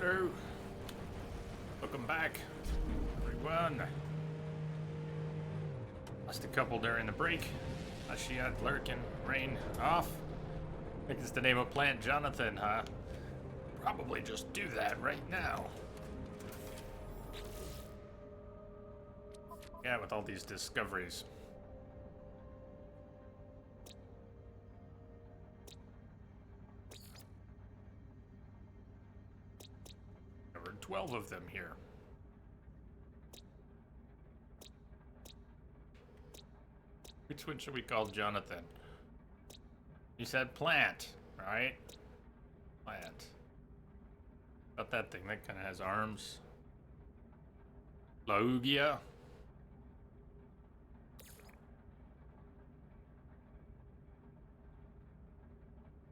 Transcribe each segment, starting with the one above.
Hello. Welcome back, everyone. Lost a couple during the break. Ashiat, Lurkin, Rain, off. I think it's the name of Plant Jonathan, huh? Probably just do that right now. Yeah, with all these discoveries. There were 12 of them here. Which one should we call Jonathan? You said plant, right? Plant. About that thing that kind of has arms. Laugia.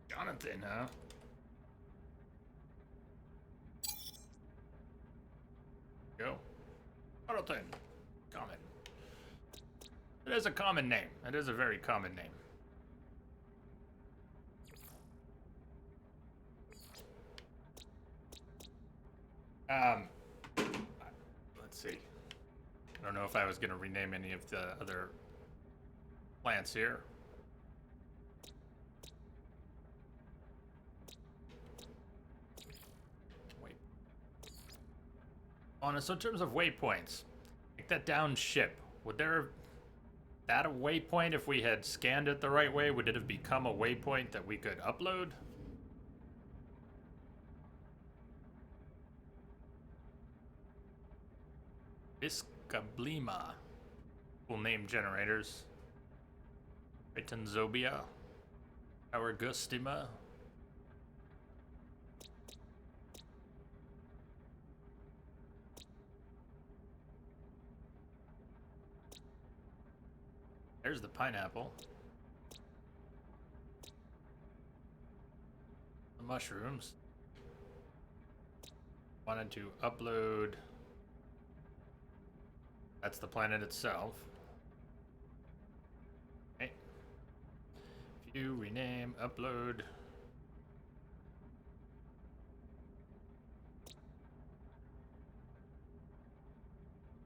Jonathan, huh? Go. Jonathan. Common. It is a common name. It is a very common name. Let's see. I don't know if I was going to rename any of the other plants here. Wait. So in terms of waypoints, take that down ship. Would there have that a waypoint if we had scanned it the right way? Would it have become a waypoint that we could upload? Viscablima. Cool name generators. Titanzobia. Aurigustima. There's the pineapple. The mushrooms. Wanted to upload. That's the planet itself. Okay. View, rename, upload.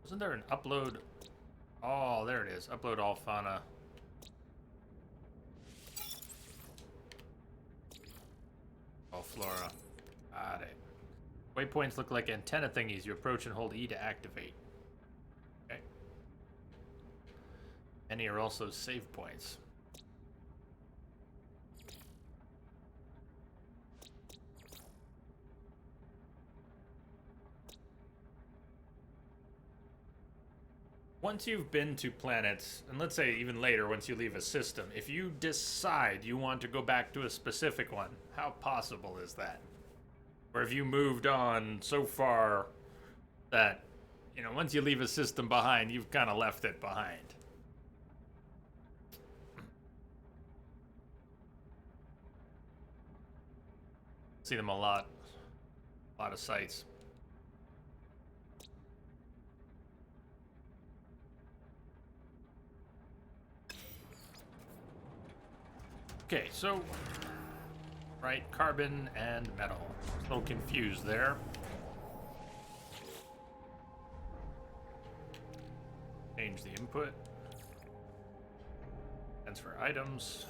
Wasn't there an upload? Oh, there it is. Upload all fauna. All flora. Got it. Waypoints look like antenna thingies. You approach and hold E to activate. Okay. Many are also save points. Once you've been to planets, and let's say even later, once you leave a system, if you decide you want to go back to a specific one, how possible is that? Or have you moved on so far that, you know, once you leave a system behind, you've kind of left it behind? See them a lot of sites. Okay, so, right, carbon and metal. A little confused there. Change the input. Transfer items.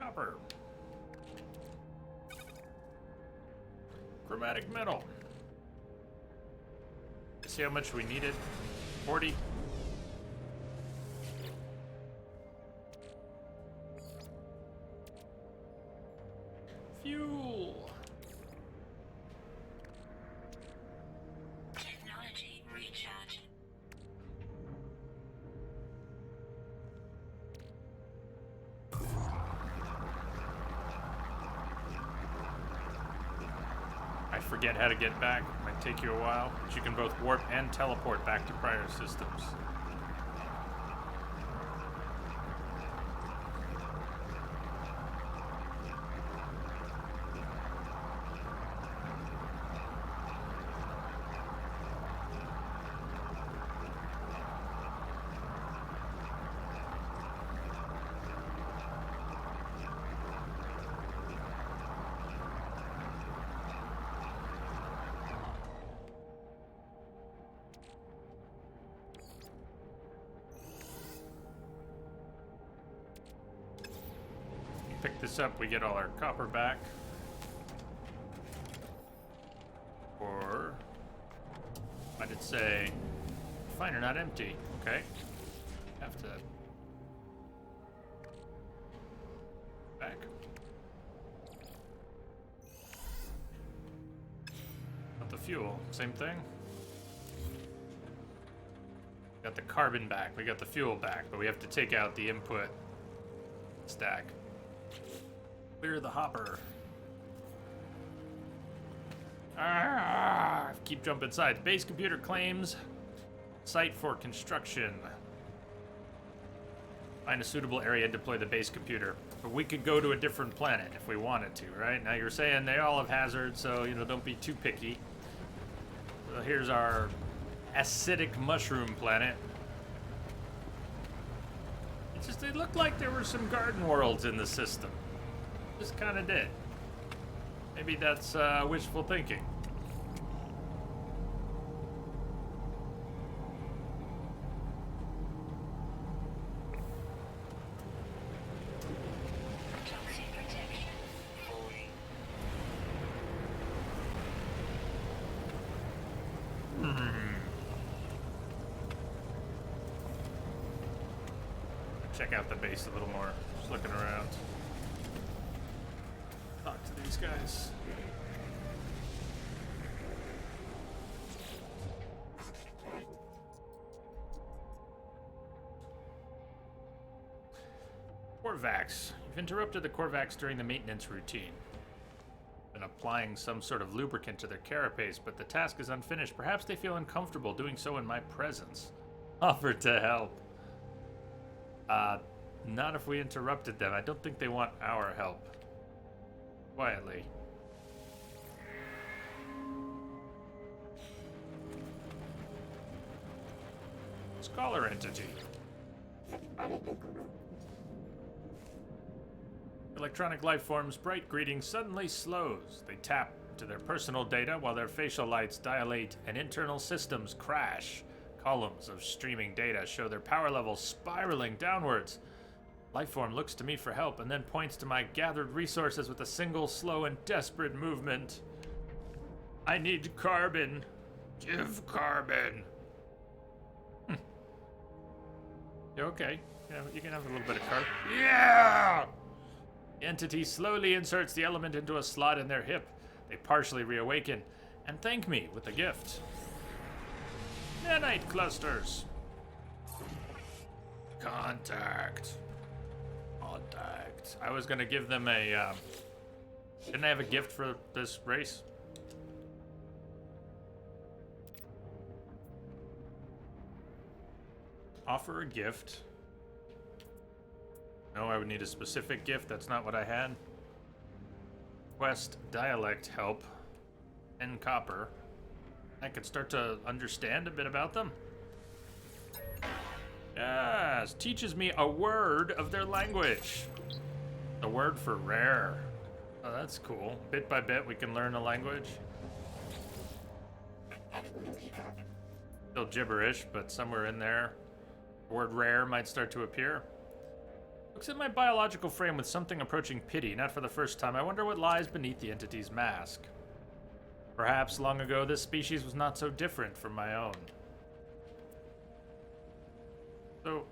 Copper. Chromatic metal. See how much we needed? 40. Fuel. Technology recharge. I forget how to get back. Might take you a while, but you can both warp and teleport back to prior systems. pick this up, we get all our copper back. Or why did it say refiner not empty? Okay. Have to back. Not the fuel, same thing. Got the carbon back, we got the fuel back, but we have to take out the input stack. Clear the hopper. Ah, keep jumping inside. Base computer claims site for construction. Find a suitable area and deploy the base computer. But we could go to a different planet if we wanted to, right? Now you're saying they all have hazards, so don't be too picky. So here's our acidic mushroom planet. It looked like there were some garden worlds in the system. Just kind of did. Maybe that's wishful thinking. Toxic protection fully. Check out the base a little more. Just looking around. Talk to these guys. Korvax. You've interrupted the Korvax during the maintenance routine. Been applying some sort of lubricant to their carapace, but the task is unfinished. Perhaps they feel uncomfortable doing so in my presence. Offer to help. Not if we interrupted them. I don't think they want our help. Quietly. Scholar entity. Electronic life form's bright greeting suddenly slows. They tap into their personal data while their facial lights dilate and internal systems crash. Columns of streaming data show their power levels spiraling downwards. Lifeform looks to me for help and then points to my gathered resources with a single slow and desperate movement. I need carbon. Give carbon. You okay? Yeah, you can have a little bit of carbon. Yeah! The entity slowly inserts the element into a slot in their hip. They partially reawaken and thank me with a gift. Nanite clusters. Contact. I was gonna give them a, didn't I have a gift for this race? Offer a gift. No, I would need a specific gift. That's not what I had. Quest dialect help. And copper. I could start to understand a bit about them. Yes, teaches me a word of their language. The word for rare. Oh, that's cool. Bit by bit, we can learn a language. Still gibberish, but somewhere in there, the word rare might start to appear. Looks at my biological frame with something approaching pity, not for the first time. I wonder what lies beneath the entity's mask. Perhaps long ago, this species was not so different from my own. So,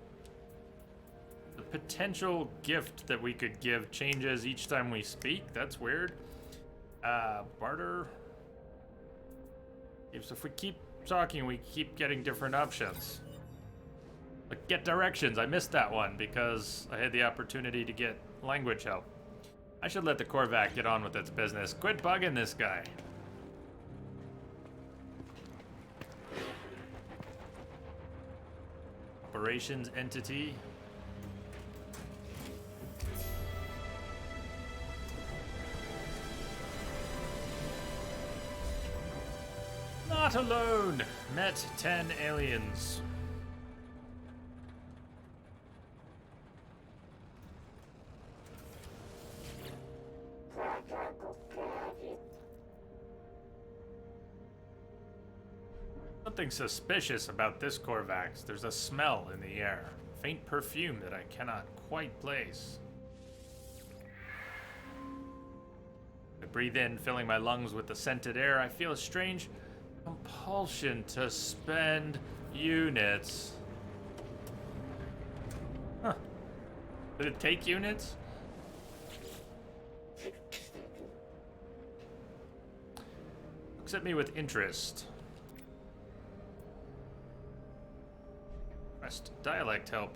the potential gift that we could give changes each time we speak. That's weird. Barter. So if we keep talking, we keep getting different options. Like get directions. I missed that one because I had the opportunity to get language help. I should let the Korvac get on with its business. Quit bugging this guy. Operations entity. Not alone. Met 10 aliens. Something suspicious about this Korvax. There's a smell in the air. Faint perfume that I cannot quite place. breathe in, filling my lungs with the scented air. I feel a strange compulsion to spend units. Huh. Did it take units? Looks at me with interest. Rest dialect help.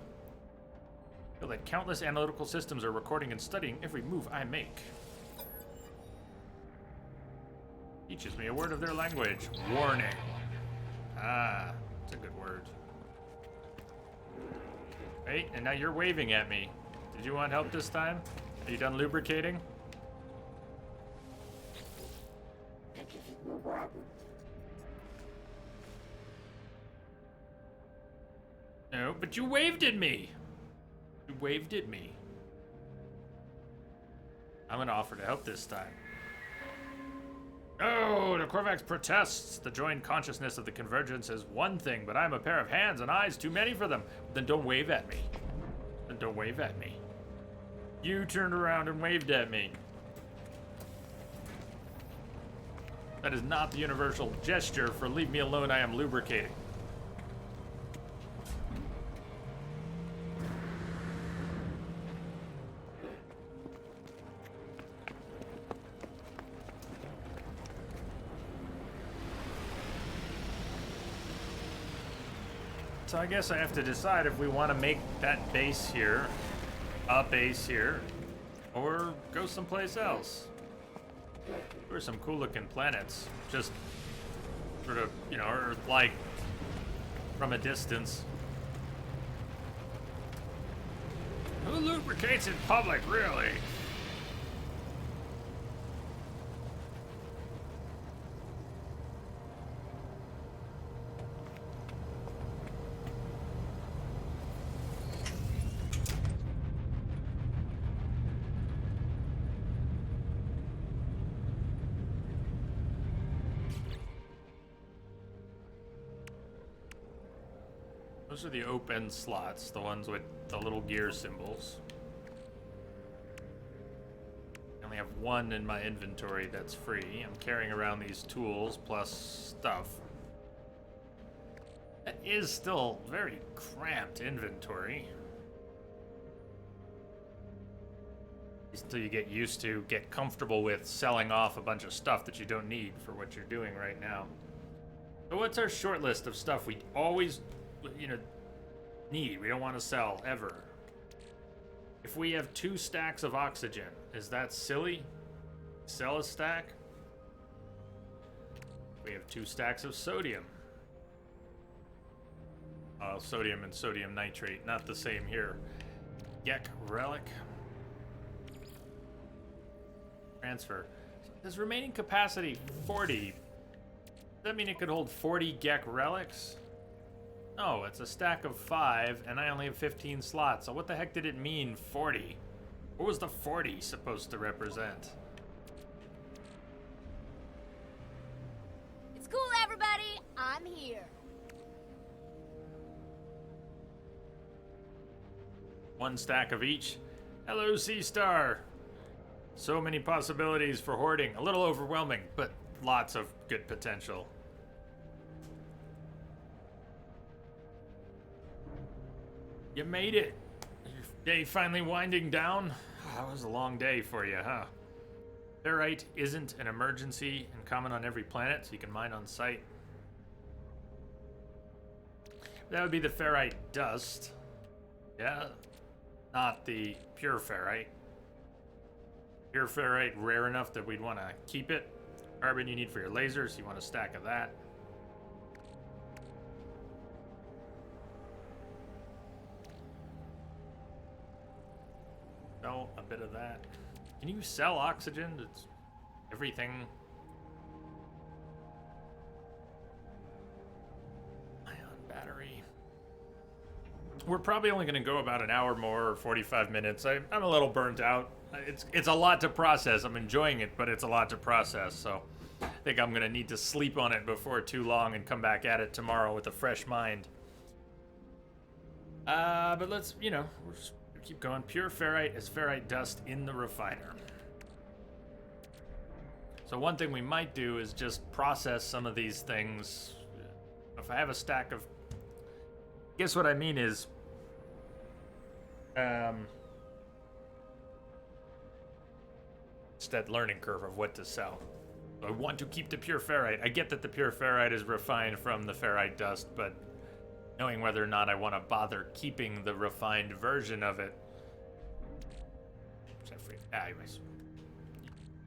Feel that countless analytical systems are recording and studying every move I make. Teaches me a word of their language. Warning. Ah, it's a good word. Hey, and now you're waving at me. Did you want help this time? Are you done lubricating? No, but you waved at me. You waved at me. I'm gonna offer to help this time. Oh, the Korvax protests. The joined consciousness of the convergence is one thing, but I'm a pair of hands and eyes too many for them. Then don't wave at me. Then don't wave at me. You turned around and waved at me. That is not the universal gesture for leave me alone, I am lubricating. So I guess I have to decide if we want to make that base here, a base here, or go someplace else. There are some cool looking planets, just sort of, you know, Earth-like from a distance. Who lubricates in public, really? Those are the open slots, the ones with the little gear symbols. I only have one in my inventory that's free. I'm carrying around these tools plus stuff. That is still very cramped inventory. Until you get used to, get comfortable with selling off a bunch of stuff that you don't need for what you're doing right now. So what's our short list of stuff we always, you know, need? We don't want to sell ever. If we have 2 stacks of oxygen, is that silly? Sell a stack? We have 2 stacks of sodium. Sodium and sodium nitrate, not the same here. Gek relic. Transfer. Does remaining capacity 40? Does that mean it could hold 40 Gek relics? No, it's a stack of 5, and I only have 15 slots, so what the heck did it mean, 40? What was the 40 supposed to represent? It's cool, everybody. I'm here. 1 stack of each. Hello, Sea-Star. So many possibilities for hoarding. A little overwhelming, but lots of good potential. You made it. Your day finally winding down. That was a long day for you, huh? Ferrite isn't an emergency and common on every planet, so you can mine on site. That would be the ferrite dust. Yeah, not the pure ferrite. Pure ferrite rare enough that we'd want to keep it. Carbon you need for your lasers, you want a stack of that. Sell a bit of that. Can you sell oxygen? It's everything. Ion battery. We're probably only going to go about an hour more or 45 minutes. I'm a little burnt out. It's a lot to process. I'm enjoying it, but it's a lot to process. So I think I'm going to need to sleep on it before too long and come back at it tomorrow with a fresh mind. But let's, you know, we're just keep going. Pure ferrite is ferrite dust in the refiner. So one thing we might do is just process some of these things. If I have a stack of... Guess what I mean is... it's that learning curve of what to sell. I want to keep the pure ferrite. I get that the pure ferrite is refined from the ferrite dust, but knowing whether or not I want to bother keeping the refined version of it. Anyways.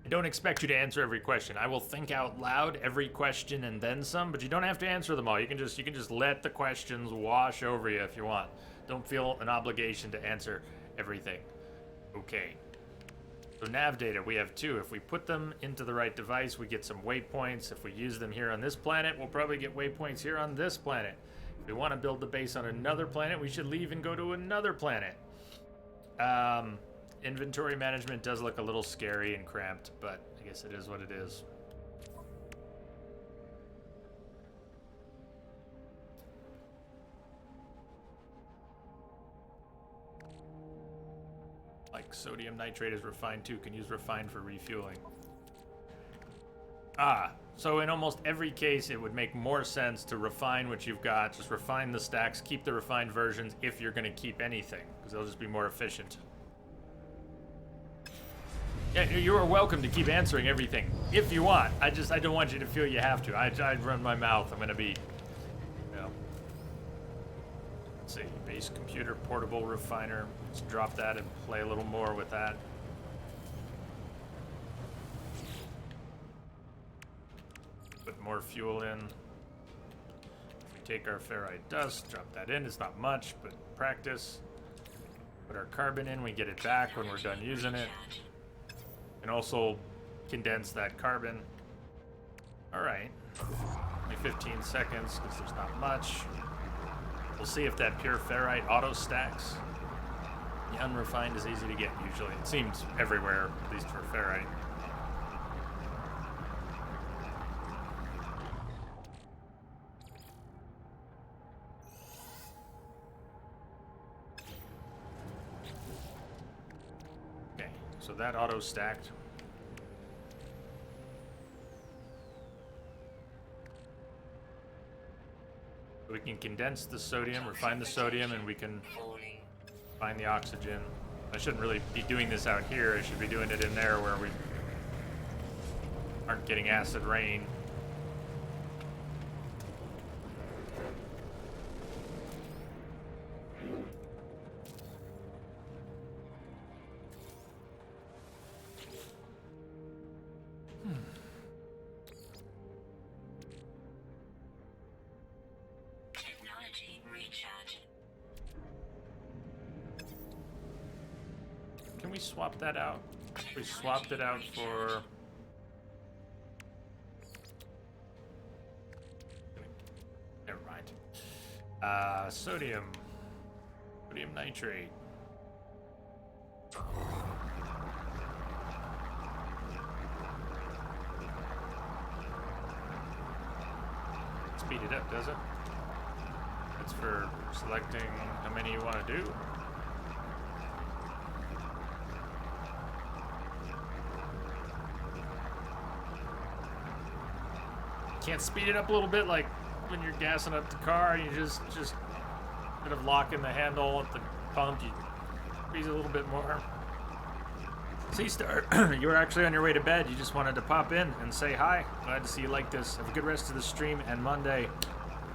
I don't expect you to answer every question. I will think out loud every question and then some, but you don't have to answer them all. You can just let the questions wash over you if you want. Don't feel an obligation to answer everything. Okay. So nav data, we have 2. If we put them into the right device, we get some waypoints. If we use them here on this planet, we'll probably get waypoints here on this planet. If we want to build the base on another planet, we should leave and go to another planet. Inventory management does look a little scary and cramped, but I guess it is what it is. Like sodium nitrate is refined too, can use refined for refueling. So in almost every case it would make more sense to refine what you've got, just refine the stacks, keep the refined versions if you're going to keep anything, because they'll just be more efficient. Yeah, you are welcome to keep answering everything if you want. I don't want you to feel you have to. I'd run my mouth. I'm going to be, let's see, base computer, portable refiner. Let's drop that and play a little more with that. Put more fuel in. If we take our ferrite dust, drop that in. It's not much, but practice. Put our carbon in. We get it back when we're done using it. And also condense that carbon. All right. Only 15 seconds because there's not much. We'll see if that pure ferrite auto stacks. The unrefined is easy to get usually. It seems everywhere, at least for ferrite. Okay, so that auto stacked. We can condense the sodium, refine the sodium, and we can find the oxygen. I shouldn't really be doing this out here. I should be doing it in there where we aren't getting acid rain. Can we swap that out? We swapped it out for... Never mind. Sodium. Sodium nitrate. Speed it up, does it? That's for selecting how many you want to do. Can't speed it up a little bit, like when you're gassing up the car, you just instead of locking the handle at the pump, you squeeze it a little bit more. See, Star, you were actually on your way to bed. You just wanted to pop in and say hi. Glad to see you like this. Have a good rest of the stream and Monday.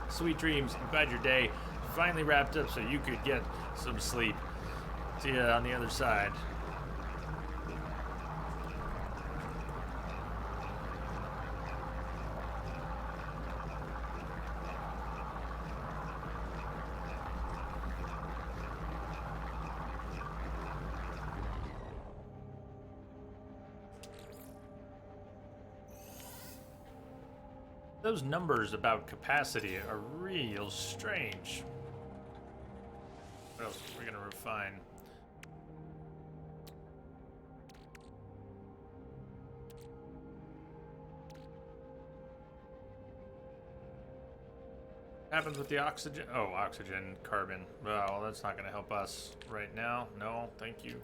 Sweet dreams. I'm glad your day finally wrapped up so you could get some sleep. See you on the other side. Those numbers about capacity are real strange. What else are we gonna refine? What happens with the oxygen? Oh, oxygen, carbon. Well, that's not gonna help us right now. No, thank you.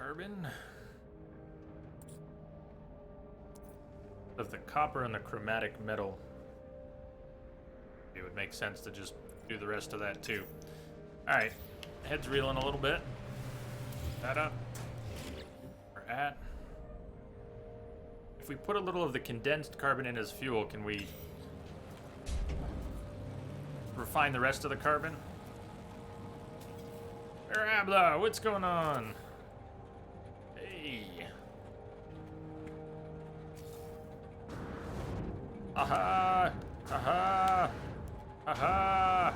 carbon. Of the copper and the chromatic metal. It would make sense to just do the rest of that too. Alright, head's reeling a little bit. That up. We're at. If we put a little of the condensed carbon in as fuel, can we refine the rest of the carbon? Arabla, what's going on? Hey. Aha! Aha! Aha!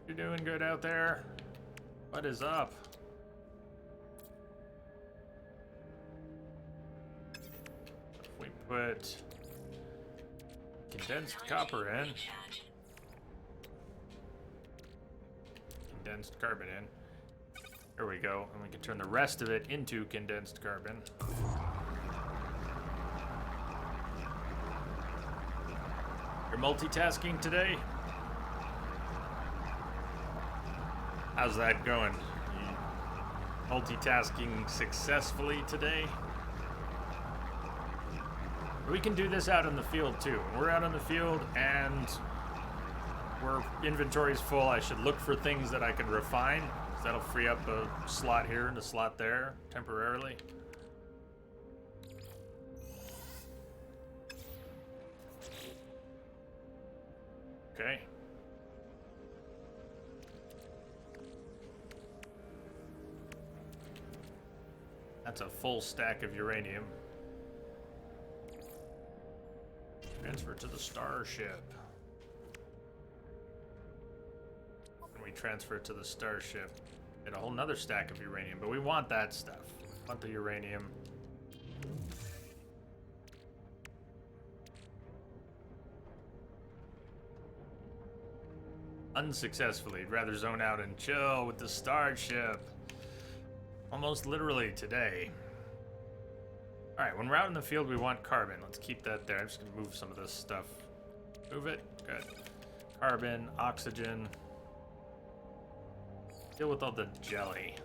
You doing good out there? What is up? If we put condensed copper in, condensed carbon in, there we go, and we can turn the rest of it into condensed carbon. You're multitasking today? How's that going? You multitasking successfully today? We can do this out in the field too. We're out in the field and our inventory's full. I should look for things that I can refine. That'll free up a slot here and a slot there temporarily. Okay. That's a full stack of uranium. Transfer to the starship. And we transfer it to the starship. Get a whole nother stack of uranium, but we want that stuff. We want the uranium. Unsuccessfully. I'd rather zone out and chill with the starship. Almost literally today. Alright, when we're out in the field, we want carbon. Let's keep that there. I'm just going to move some of this stuff. Move it. Good. Carbon, oxygen. Deal with all the jelly.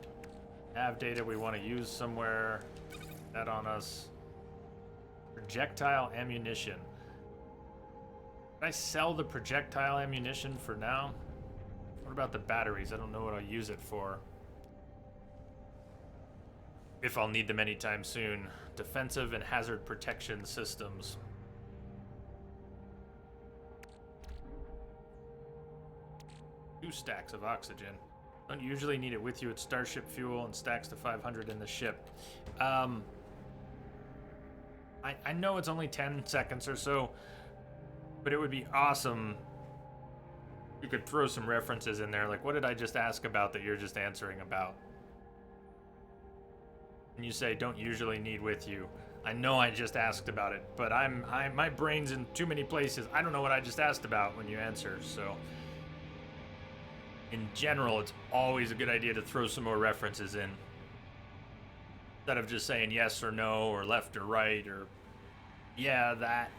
Have data we want to use somewhere. That on us. Projectile ammunition. Did I sell the projectile ammunition for now? What about the batteries? I don't know what I'll use it for. If I'll need them anytime soon. Defensive and hazard protection systems. Two stacks of oxygen. Don't usually need it with you. It's starship fuel and stacks to 500 in the ship. I know it's only 10 seconds or so, but it would be awesome. You could throw some references in there, like what did I just ask about that you're just answering about? And you say, don't usually need with you. I know I just asked about it, but my brain's in too many places. I don't know what I just asked about when you answer, so. In general, it's always a good idea to throw some more references in. Instead of just saying yes or no, or left or right, or yeah, that.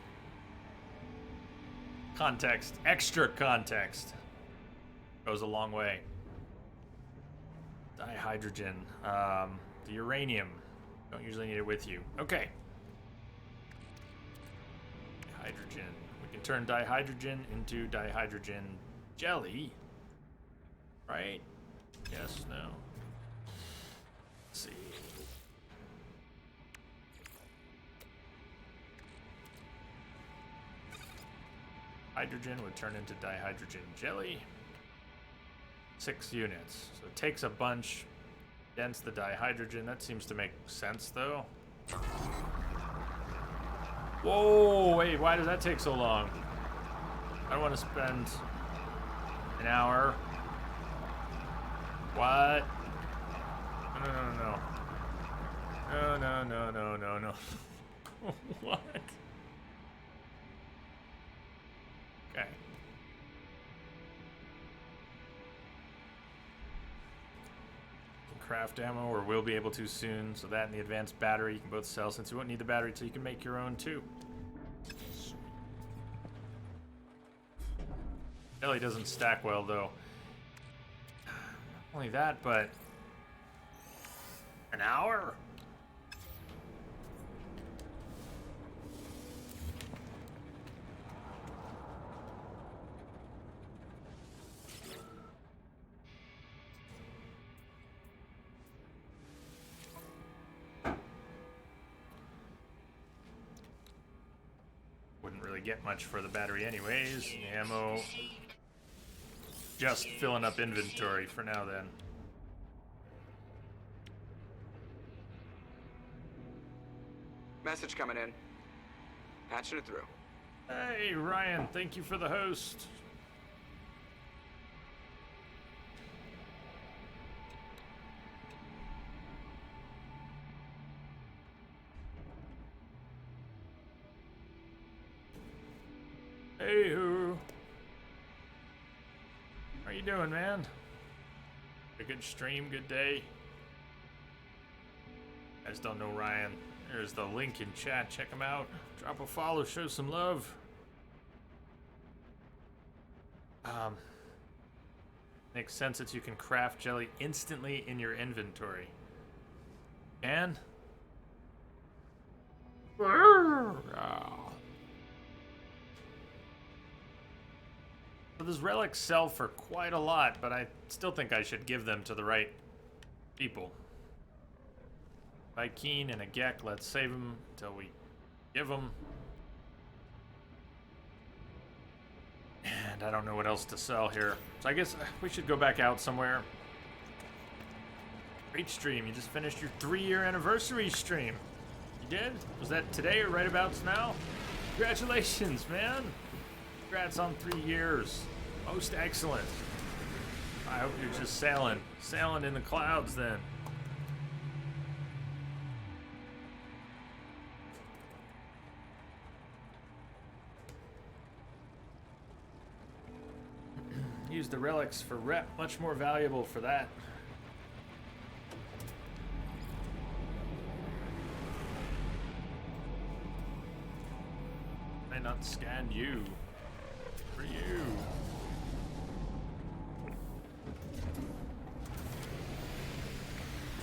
Context, extra context, goes a long way. Dihydrogen. The uranium. Don't usually need it with you. Okay. Hydrogen. We can turn dihydrogen into dihydrogen jelly. Right? Yes, no. Let's see. Hydrogen would turn into dihydrogen jelly. 6 units. So it takes a bunch. Dense the dihydrogen. That seems to make sense, though. Whoa, wait, why does that take so long? I don't want to spend an hour. What? No. No. What? Okay. Craft ammo, or will be able to soon. So that and the advanced battery you can both sell, since you won't need the battery so you can make your own too. Jelly doesn't stack well though. Only that, but an hour? Wouldn't really get much for the battery anyways. Ammo. Just filling up inventory for now then. Message coming in. Patching it through. Hey, Ryan, thank you for the host. Hey, who? How you doing, man? A good stream, good day. I just don't know Ryan. There's the link in chat. Check him out. Drop a follow. Show some love. Makes sense that you can craft jelly instantly in your inventory. And so those relics sell for quite a lot, but I still think I should give them to the right people. By Keen and a Gek, let's save them until we give them. And I don't know what else to sell here. So I guess we should go back out somewhere. Great stream. You just finished your 3-year anniversary stream. You did? Was that today or right about now? Congratulations, man. Congrats on 3 years. Most excellent. I hope you're just sailing in the clouds then. Use the relics for rep, much more valuable for that. I not scan you. For you.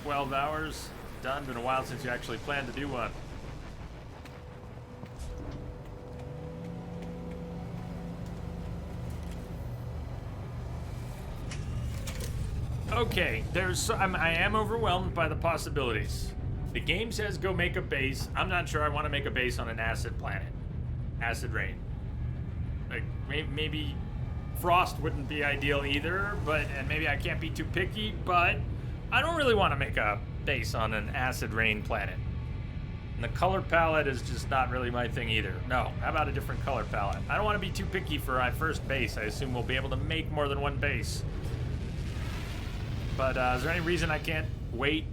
$12 hours. Done. Been a while since you actually planned to do one. Okay, I am overwhelmed by the possibilities. The game says go make a base. I'm not sure I want to make a base on an acid planet. Acid rain. Like, maybe frost wouldn't be ideal either, and maybe I can't be too picky, but I don't really want to make a base on an acid rain planet. And the color palette is just not really my thing either. No, how about a different color palette? I don't want to be too picky for my first base. I assume we'll be able to make more than one base. But is there any reason I can't wait?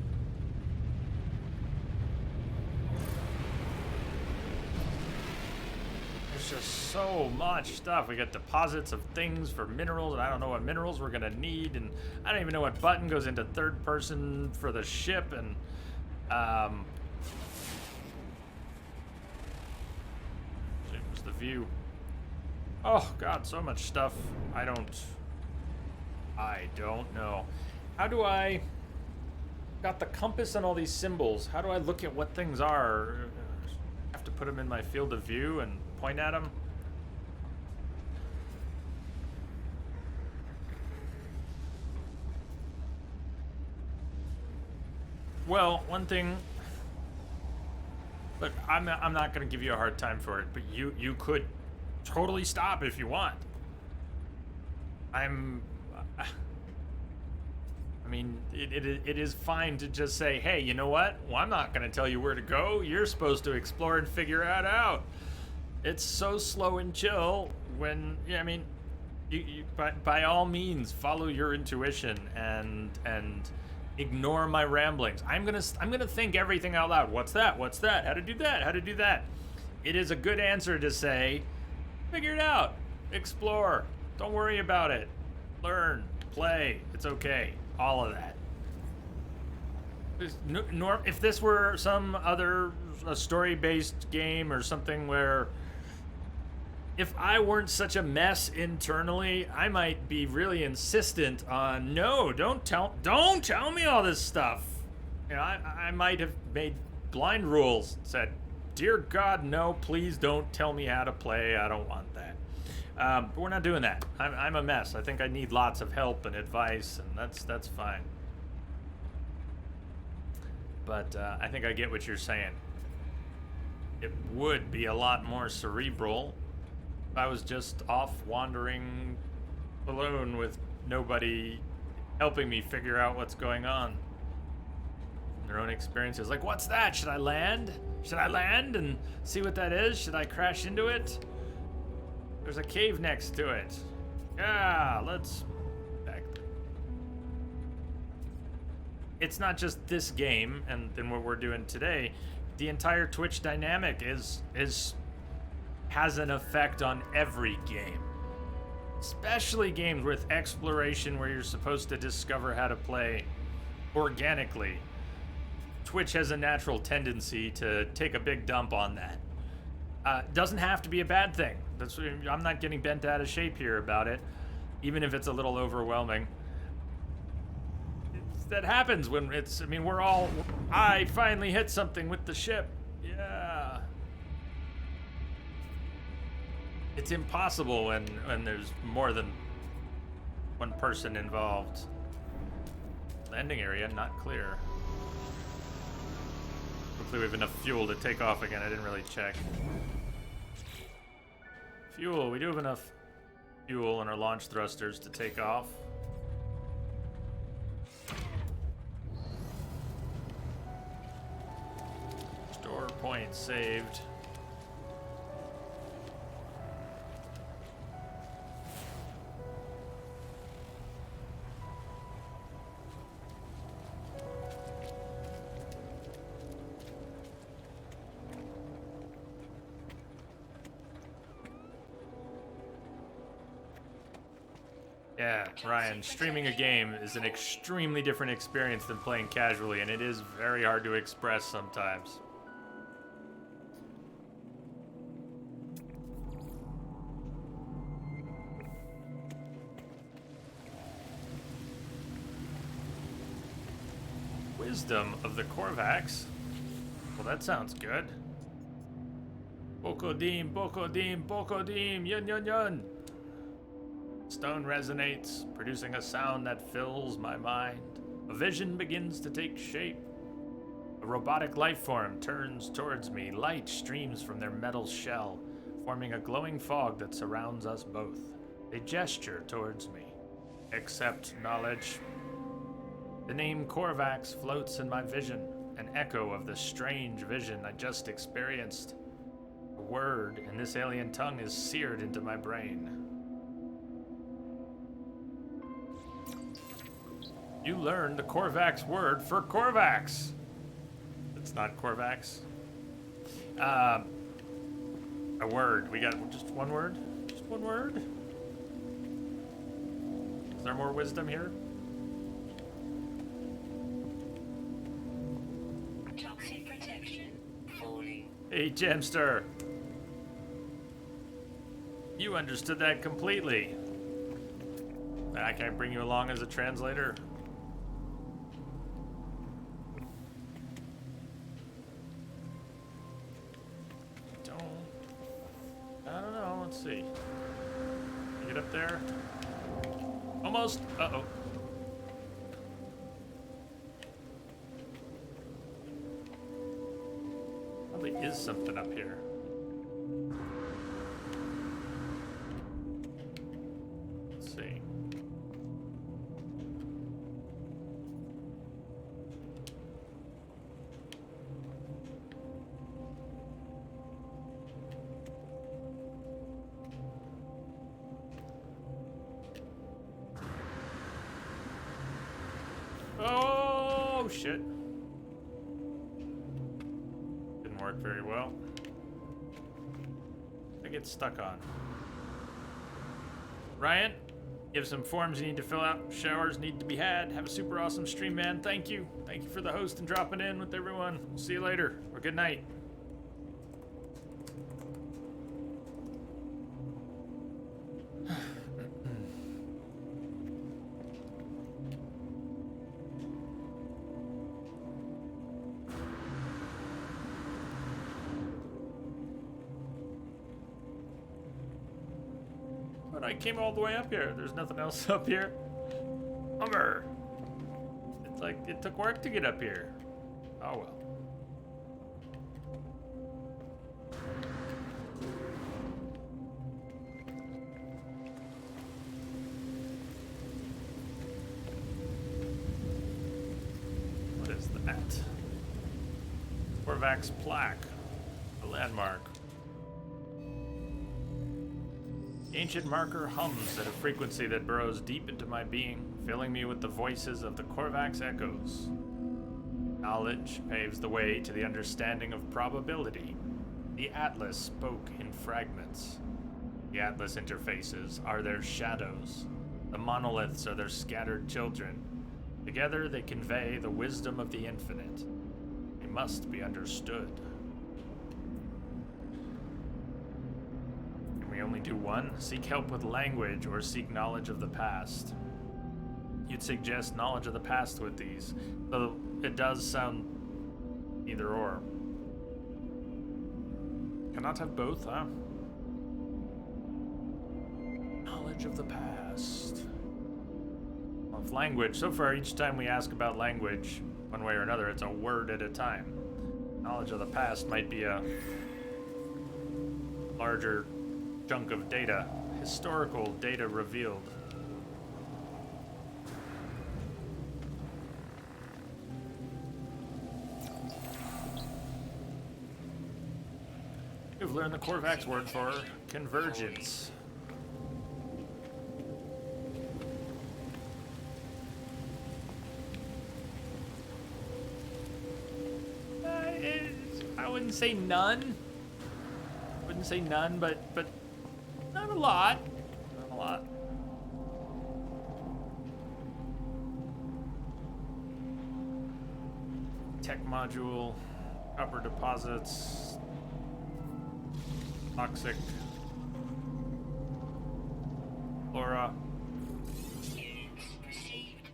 There's just so much stuff. We got deposits of things for minerals, and I don't know what minerals we're gonna need, and I don't even know what button goes into third person for the ship, and here's the view. Oh God, so much stuff. I don't know. How do I... Got the compass and all these symbols. How do I look at what things are? I have to put them in my field of view and point at them? Well, one thing... Look, I'm not going to give you a hard time for it, but you could totally stop if you want. I mean, it is fine to just say, hey, you know what? Well, I'm not going to tell you where to go. You're supposed to explore and figure it out. It's so slow and chill when, yeah, I mean, you by all means, follow your intuition and ignore my ramblings. I'm gonna think everything out loud. What's that? What's that? How to do that? How to do that? It is a good answer to say, figure it out. Explore. Don't worry about it. Learn. Play. It's okay. All of that. If this were some other story-based game or something where if I weren't such a mess internally, I might be really insistent on no, don't tell me all this stuff. You know, I might have made blind rules, said, dear God, no, please don't tell me how to play. I don't want that. But we're not doing that. I'm a mess. I think I need lots of help and advice, and that's fine. But I think I get what you're saying. It would be a lot more cerebral if I was just off wandering alone with nobody helping me figure out what's going on. Their own experiences. Like, what's that? Should I land? Should I land and see what that is? Should I crash into it? There's a cave next to it. Yeah, let's back. It's not just this game and then what we're doing today. The entire Twitch dynamic has an effect on every game. Especially games with exploration where you're supposed to discover how to play organically. Twitch has a natural tendency to take a big dump on that. Doesn't have to be a bad thing. I'm not getting bent out of shape here about it, even if it's a little overwhelming. That happens when it's, I mean, I finally hit something with the ship. Yeah. It's impossible when there's more than one person involved. Landing area not clear. Hopefully we have enough fuel to take off again. I didn't really check. Fuel, we do have enough fuel in our launch thrusters to take off. Store point saved. Yeah, Ryan, streaming a game is an extremely different experience than playing casually, and it is very hard to express sometimes. Wisdom of the Korvax. Well, that sounds good. Bokodim, Bokodim, Bokodim, yun yun yun. Stone resonates, producing a sound that fills my mind. A vision begins to take shape. A robotic life form turns towards me. Light streams from their metal shell, forming a glowing fog that surrounds us both. They gesture towards me. Accept knowledge. The name Korvax floats in my vision, an echo of the strange vision I just experienced. A word in this alien tongue is seared into my brain. You learned the Korvax word for Korvax. It's not Korvax. A word. We got just one word? Just one word? Is there more wisdom here? Toxic protection falling. Hey, Gemster. You understood that completely. I can't bring you along as a translator. I don't know. Let's see. Get up there. Almost. Uh-oh. Probably is something up here. Let's see. Oh, shit. Didn't work very well. I get stuck on. Ryan, you have some forms you need to fill out. Showers need to be had. Have a super awesome stream, man. Thank you. Thank you for the host and dropping in with everyone. We'll see you later. Or good night. I came all the way up here. There's nothing else up here. Bummer. It's like it took work to get up here. Oh well. What is that? Korvax plaque. A landmark. The ancient marker hums at a frequency that burrows deep into my being, filling me with the voices of the Korvax echoes. Knowledge paves the way to the understanding of probability. The Atlas spoke in fragments. The Atlas interfaces are their shadows. The monoliths are their scattered children. Together they convey the wisdom of the infinite. They must be understood. Can we only do one? Seek help with language or seek knowledge of the past. You'd suggest knowledge of the past with these, though it does sound either or. Cannot have both, huh? Knowledge of the past. Well, with language, so far each time we ask about language, one way or another, it's a word at a time. Knowledge of the past might be a larger chunk of data. Historical data revealed. You've learned the Korvax word for convergence. I wouldn't say none. Wouldn't say none, but not a lot. Not a lot. Tech module, copper deposits, toxic, flora. Units received.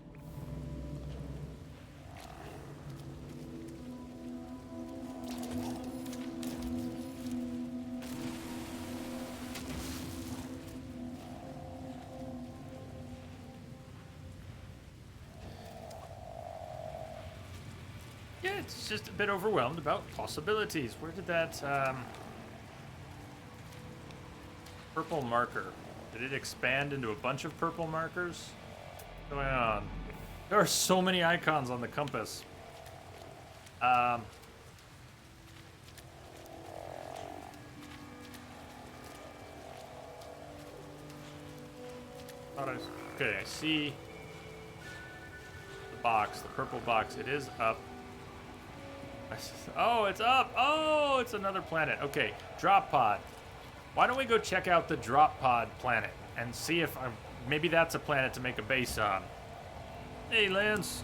Yeah, it's just a bit overwhelmed about possibilities. Where did that purple marker? Did it expand into a bunch of purple markers? What's going on? There are so many icons on the compass. Okay, I see the box, the purple box. It is up. Oh, it's up. Oh, it's another planet. Okay, drop pod. Why don't we go check out the drop pod planet and see if maybe that's a planet to make a base on. Hey, Lance.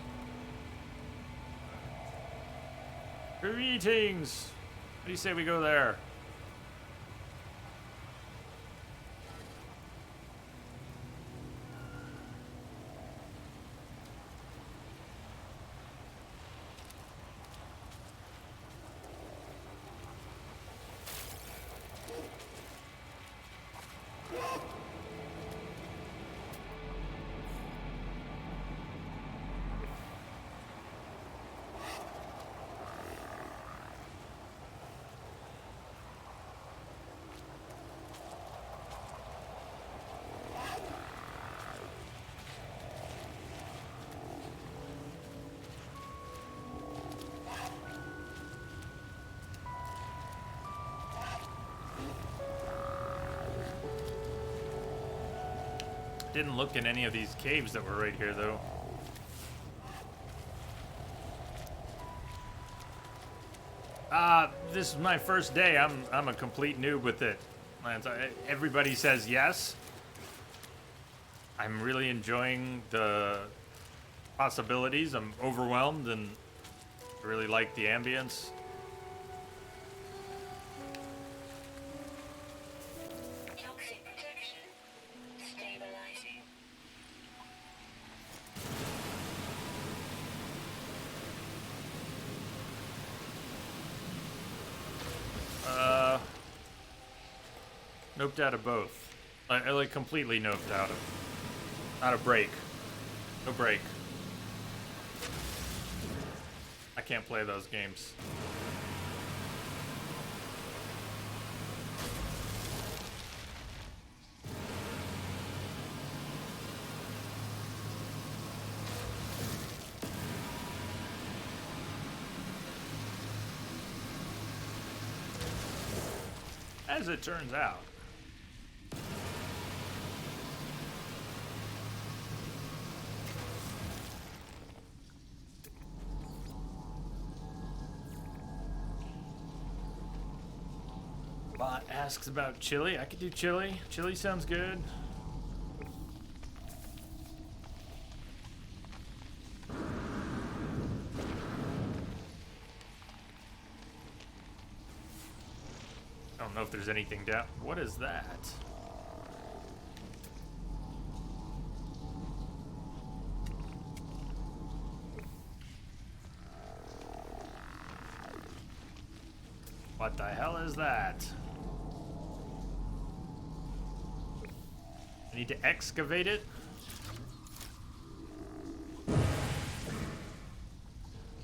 Greetings. What do you say we go there? Didn't look in any of these caves that were right here, though. This is my first day. I'm a complete noob with it. Everybody says yes. I'm really enjoying the possibilities. I'm overwhelmed and really like the ambience. Toxic protection. Stabilizing. Noped out of both. I like completely noped out of. Not a break. No break. I can't play those games. As it turns out. Bot asks about chili. I could do chili. Chili sounds good. I don't know if there's anything down. What is that? What the hell is that? I need to excavate it?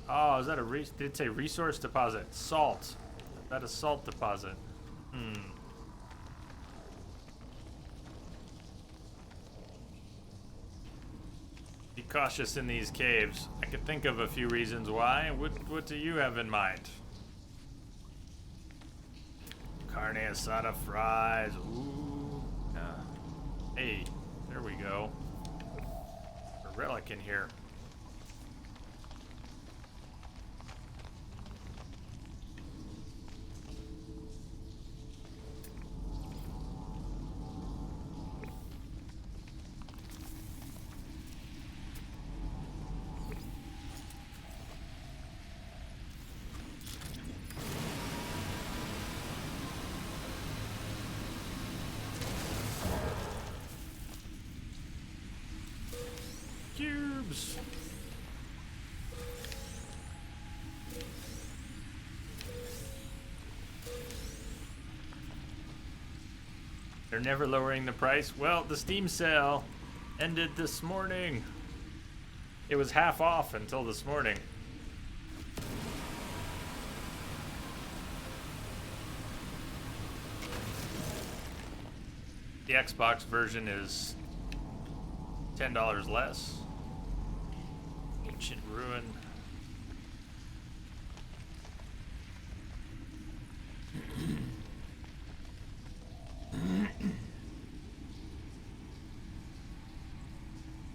Oh, is that a did it say resource deposit? Salt. Is that a salt deposit? Be cautious in these caves. I could think of a few reasons why. What do you have in mind? Carne asada fries. Ooh. Hey, there we go. A relic in here. Cubes. They're never lowering the price. Well, the Steam sale ended this morning. It was half off until this morning. The Xbox version is $10 less. Ancient ruin.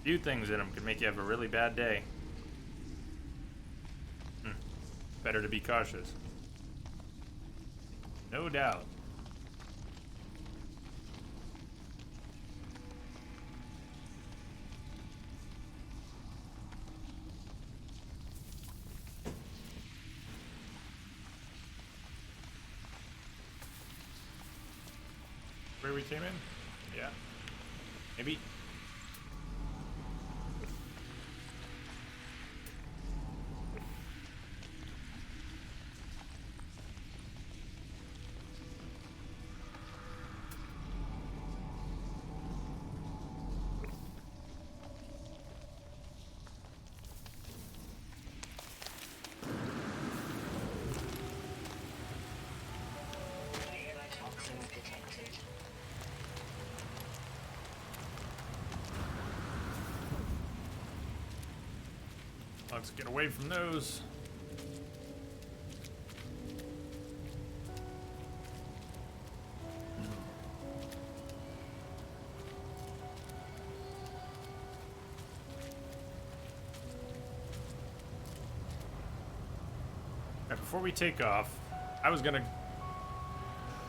Few things in them can make you have a really bad day. Better to be cautious. No doubt. Where we came in? Yeah. Maybe. Toxins detected. Let's get away from those. Now, before we take off, I was gonna...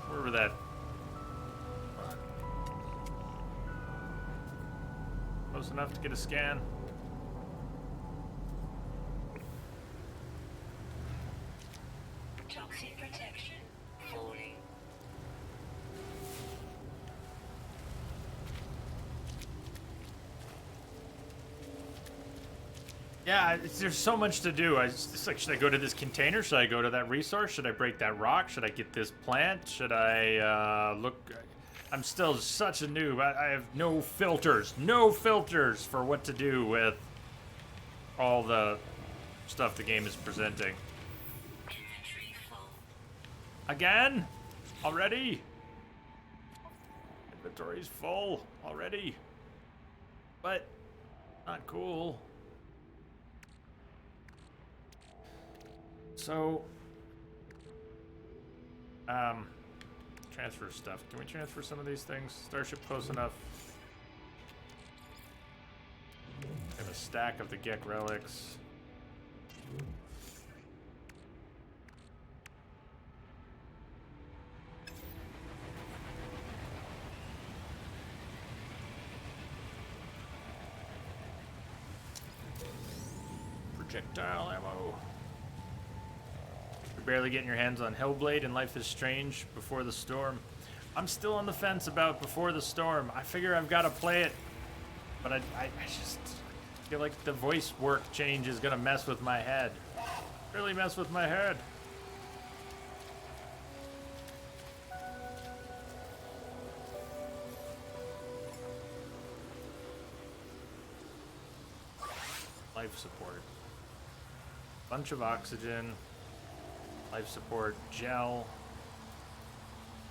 Wherever that... Close enough to get a scan. Toxin protection falling. Yeah, there's so much to do. It's like, should I go to this container? Should I go to that resource? Should I break that rock? Should I get this plant? Should I look? I'm still such a noob. I have no filters for what to do with all the stuff the game is presenting. Inventory full. Again? Already? Inventory's full already. But not cool. So, transfer stuff. Can we transfer some of these things? Starship close enough. I have a stack of the Gek relics. Projectile ammo. You're barely getting your hands on Hellblade and Life is Strange Before the Storm. I'm still on the fence about Before the Storm. I figure I've got to play it, but I just feel like the voice work change is gonna mess with my head. Really mess with my head. Life support. Bunch of oxygen. Life support gel.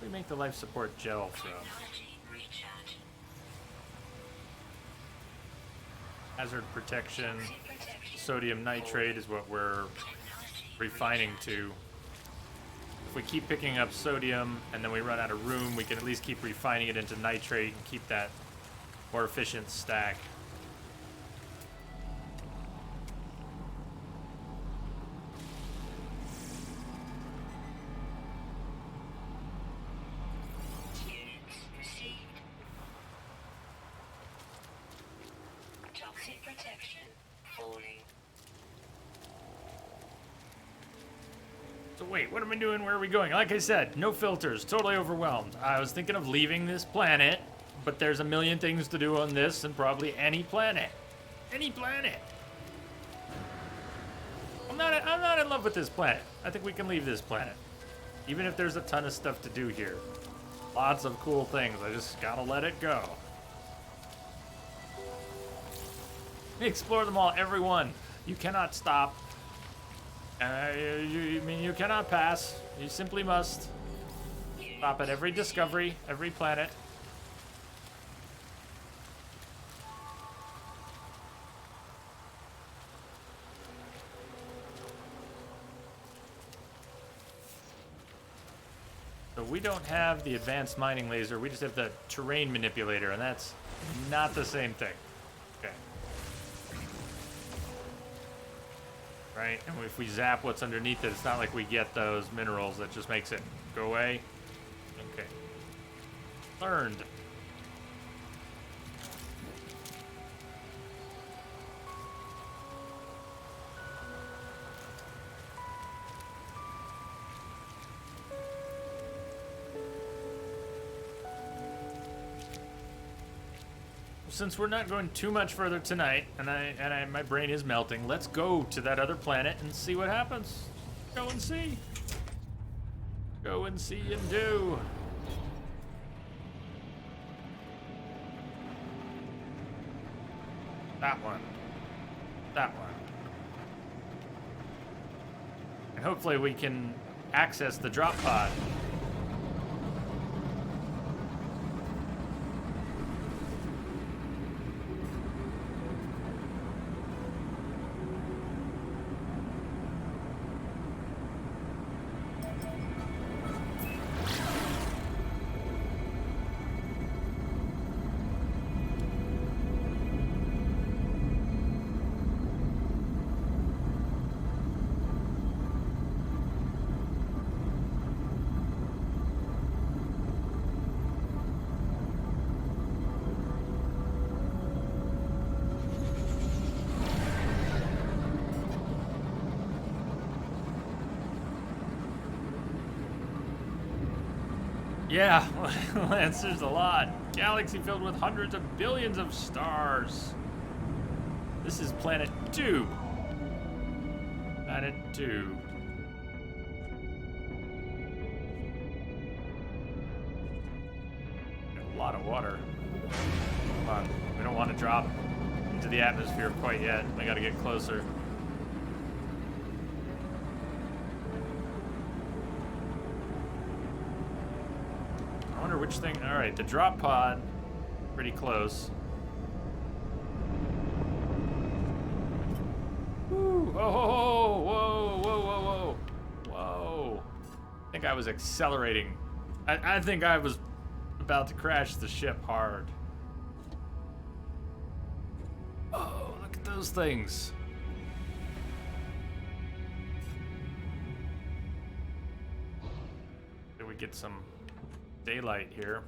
Where do we make the life support gel from? Technology recharge. Hazard protection. Toxic protection. Sodium nitrate is what we're Technology refining recharge. to. If we keep picking up sodium and then we run out of room, we can at least keep refining it into nitrate and keep that more efficient stack. Units received. Toxic protection falling. So wait, what am I doing? Where are we going? Like I said, no filters, totally overwhelmed. I was thinking of leaving this planet, but there's a million things to do on this and probably any planet. Any planet. I'm not in love with this planet. I think we can leave this planet. Even if there's a ton of stuff to do here. Lots of cool things. I just gotta let it go. Explore them all, everyone. You cannot stop. You cannot pass. You simply must stop at every discovery, every planet. So we don't have the advanced mining laser, we just have the terrain manipulator, and that's not the same thing. Okay. Right, and if we zap what's underneath it, it's not like we get those minerals, that just makes it go away. Okay. Learned. Since we're not going too much further tonight, and my brain is melting, let's go to that other planet and see what happens. Go and see. Go and see and do. That one. That one. And hopefully we can access the drop pod. Yeah, Lance, there's a lot. Galaxy filled with hundreds of billions of stars. This is Planet 2. Planet 2. lot of water. Come on, we don't want to drop into the atmosphere quite yet. We got to get closer. I wonder which thing. All right, the drop pod, pretty close. Woo! Whoa! Whoa! Whoa! Whoa! Whoa! Whoa! I think I was accelerating. I think I was about to crash the ship hard. Oh, look at those things. Did we get some daylight here?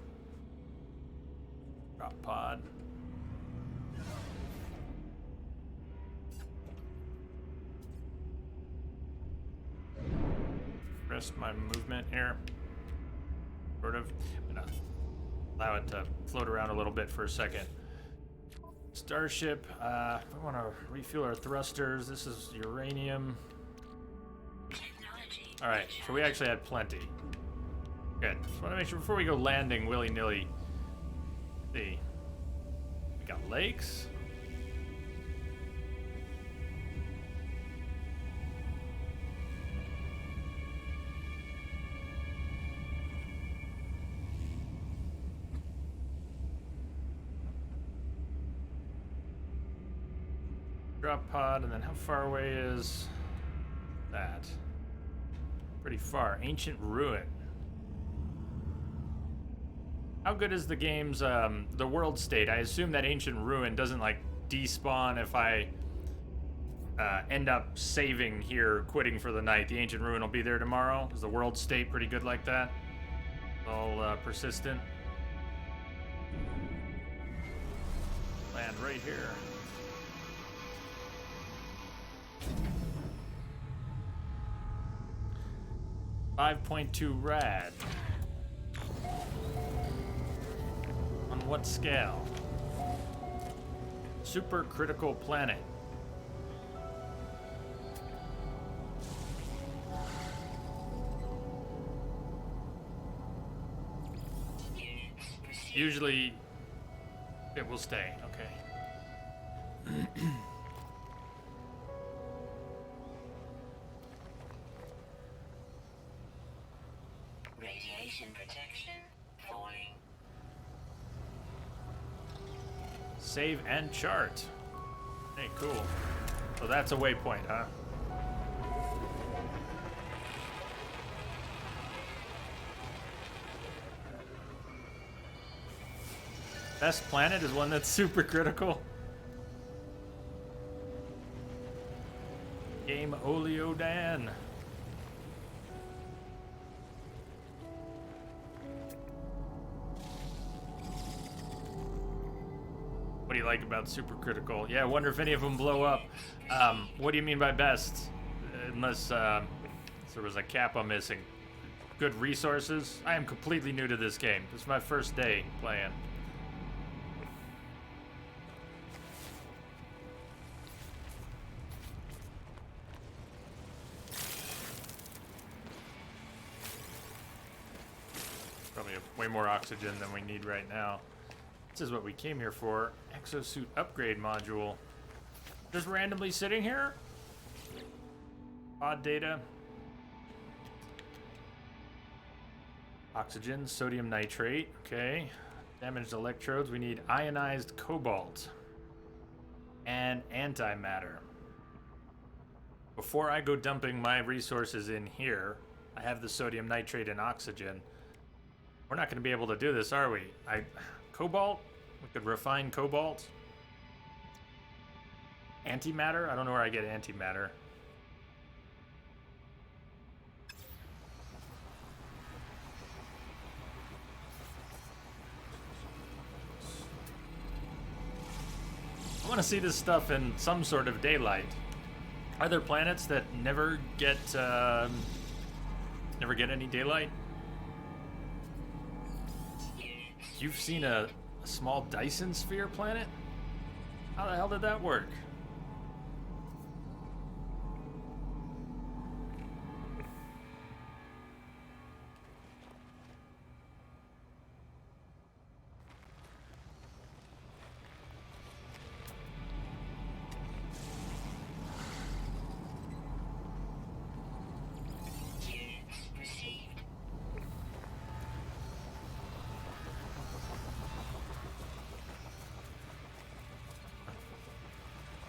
Drop pod. Rest my movement here. Sort of. I'm gonna allow it to float around a little bit for a second. Starship. We want to refuel our thrusters. This is uranium. Technology. All right, so we actually had plenty. Good. Just want to make sure before we go landing willy-nilly. See, we got lakes. Drop pod, and then how far away is that? Pretty far. Ancient ruin. How good is the game's the world state? I assume that ancient ruin doesn't like despawn if I end up saving here, quitting for the night. The ancient ruin will be there tomorrow. Is the world state pretty good like that? All persistent. Land right here. 5.2 rad. On what scale? Super critical planet. Usually it will stay, okay. Radiation protection falling. Save and chart. Hey, cool. So that's a waypoint, huh? Best planet is one that's super critical. Game Oleodan. What do you like about supercritical? Yeah, I wonder if any of them blow up. What do you mean by best? Unless there was a cap I'm missing. Good resources? I am completely new to this game. This is my first day playing. Probably have way more oxygen than we need right now. This is what we came here for. Exosuit upgrade module. Just randomly sitting here? Odd data. Oxygen, sodium nitrate. Okay. Damaged electrodes. We need ionized cobalt. And antimatter. Before I go dumping my resources in here, I have the sodium nitrate and oxygen. We're not going to be able to do this, are we? Cobalt? We could refine cobalt. Antimatter? I don't know where I get antimatter. I want to see this stuff in some sort of daylight. Are there planets that never get any daylight? You've seen a small Dyson sphere planet? How the hell did that work?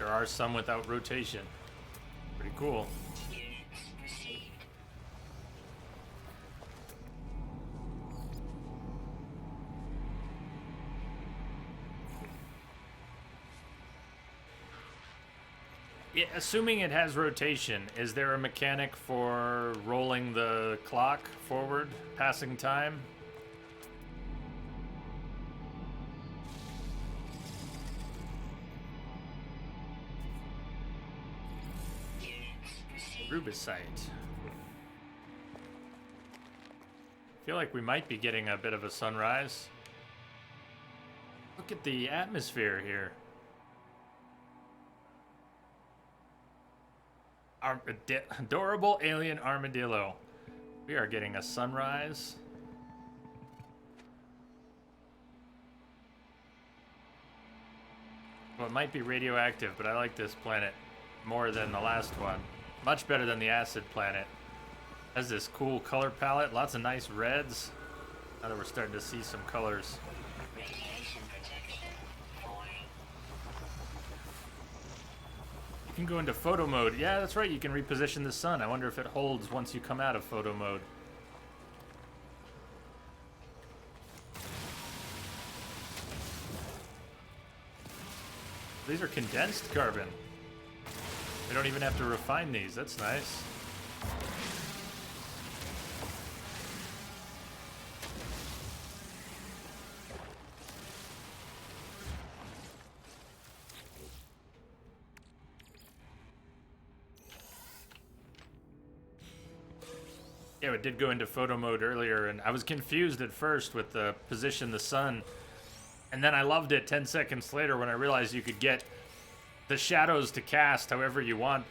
There are some without rotation. Pretty cool. Units received. Yeah, assuming it has rotation, is there a mechanic for rolling the clock forward, passing time? Rubicite. Feel like we might be getting a bit of a sunrise. Look at the atmosphere here. Adorable alien armadillo. We are getting a sunrise. Well, it might be radioactive, but I like this planet more than the last one. Much better than the acid planet. Has this cool color palette, lots of nice reds. Now that we're starting to see some colors. Radiation protection falling. You can go into photo mode. Yeah, that's right, you can reposition the sun. I wonder if it holds once you come out of photo mode. These are condensed carbon. We don't even have to refine these. That's nice. Yeah, it did go into photo mode earlier, and I was confused at first with the position the sun. And then I loved it 10 seconds later when I realized you could get the shadows to cast however you want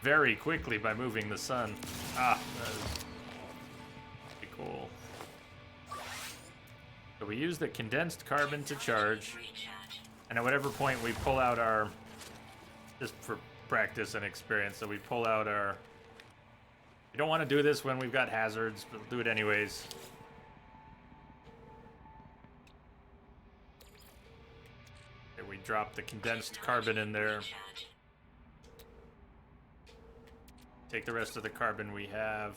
very quickly by moving the sun. Ah, that is pretty cool. So we use the condensed carbon to charge, Recharge. and at whatever point we pull out our, just for practice and experience, so we pull out our, we don't want to do this when we've got hazards, but we'll do it anyways. Okay, we drop the condensed carbon in there. Recharge. Take the rest of the carbon we have,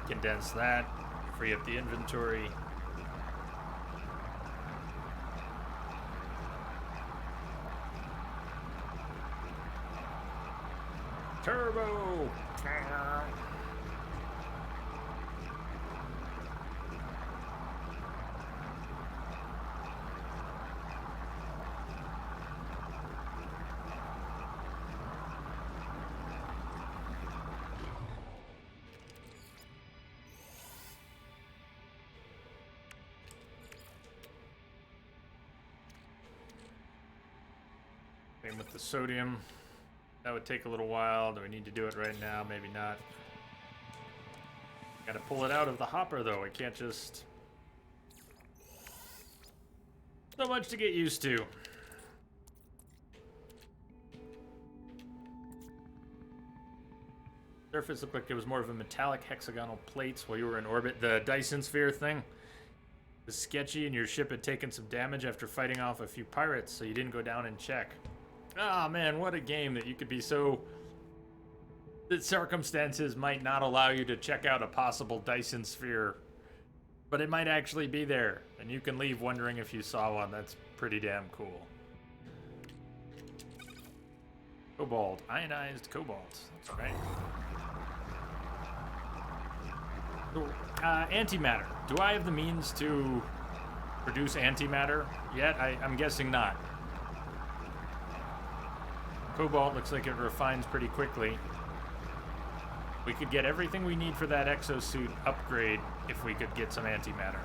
condense that, free up the inventory. Turbo! Same with the sodium. That would take a little while. Do we need to do it right now? Maybe not. Gotta pull it out of the hopper though. I can't just... So much to get used to. Surface looked like it was more of a metallic hexagonal plates while you were in orbit. The Dyson sphere thing was sketchy, and your ship had taken some damage after fighting off a few pirates, so you didn't go down and check. Ah, man, what a game that you could be so... that circumstances might not allow you to check out a possible Dyson sphere, but it might actually be there, and you can leave wondering if you saw one. That's pretty damn cool. Cobalt, ionized cobalt. That's right. Antimatter. Do I have the means to produce antimatter yet? I'm guessing not. Cobalt looks like it refines pretty quickly. We could get everything we need for that exosuit upgrade if we could get some antimatter.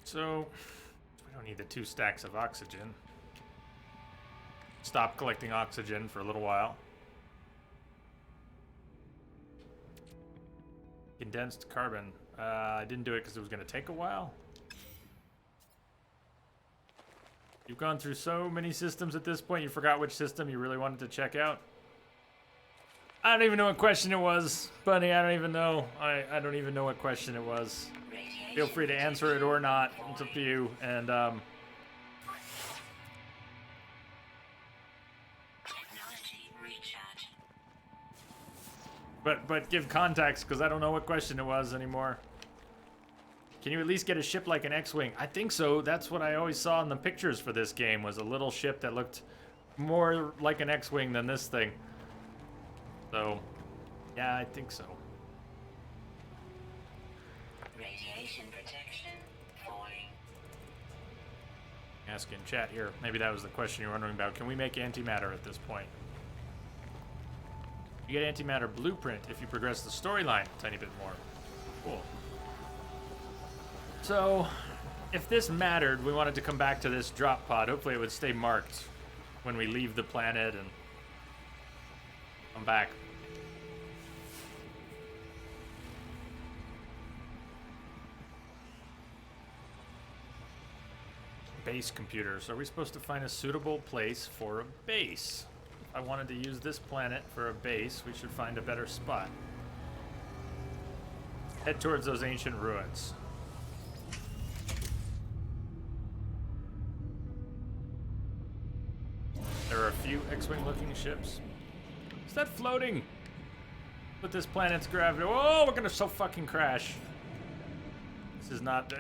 So, we don't need the 2 stacks of oxygen. Stop collecting oxygen for a little while. Condensed carbon. I didn't do it because it was going to take a while. You've gone through so many systems at this point, you forgot which system you really wanted to check out? I don't even know what question it was, buddy. I don't even know. I don't even know what question it was. Feel free to answer it or not. It's up to you. And, Technology recharge. But give context, because I don't know what question it was anymore. Can you at least get a ship like an X-Wing? I think so. That's what I always saw in the pictures for this game, was a little ship that looked more like an X-Wing than this thing. So, yeah, I think so. Radiation protection falling. Ask in chat here. Maybe that was the question you were wondering about. Can we make antimatter at this point? You get antimatter blueprint if you progress the storyline a tiny bit more. Cool. So, if this mattered, we wanted to come back to this drop pod. Hopefully it would stay marked when we leave the planet and come back. Base computers. Are we supposed to find a suitable place for a base? If I wanted to use this planet for a base, we should find a better spot. Head towards those ancient ruins. There are a few X-Wing looking ships. Is that floating? With this planet's gravity. Oh, we're gonna so fucking crash. This is not.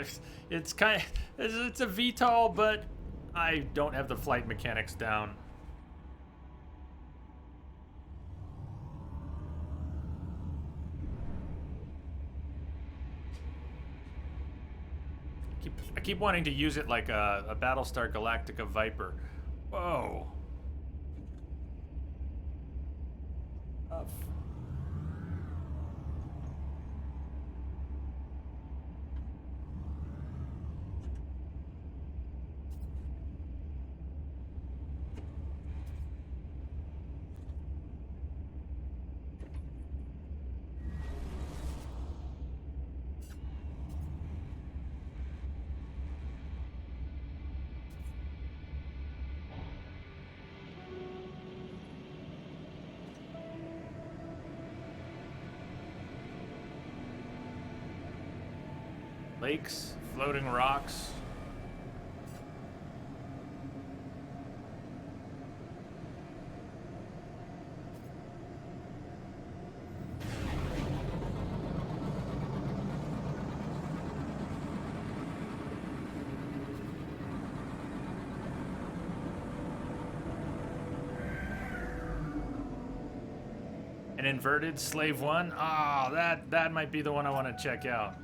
It's kind of. It's a VTOL, but I don't have the flight mechanics down. I keep wanting to use it like a Battlestar Galactica Viper. Whoa. Tough. Lakes, floating rocks. An inverted Slave One? Oh, that might be the one I want to check out.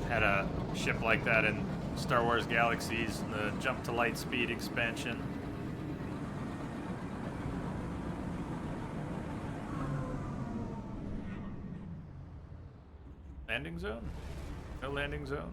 Had a ship like that in Star Wars Galaxies, the Jump to Light Speed expansion. Landing zone? No landing zone?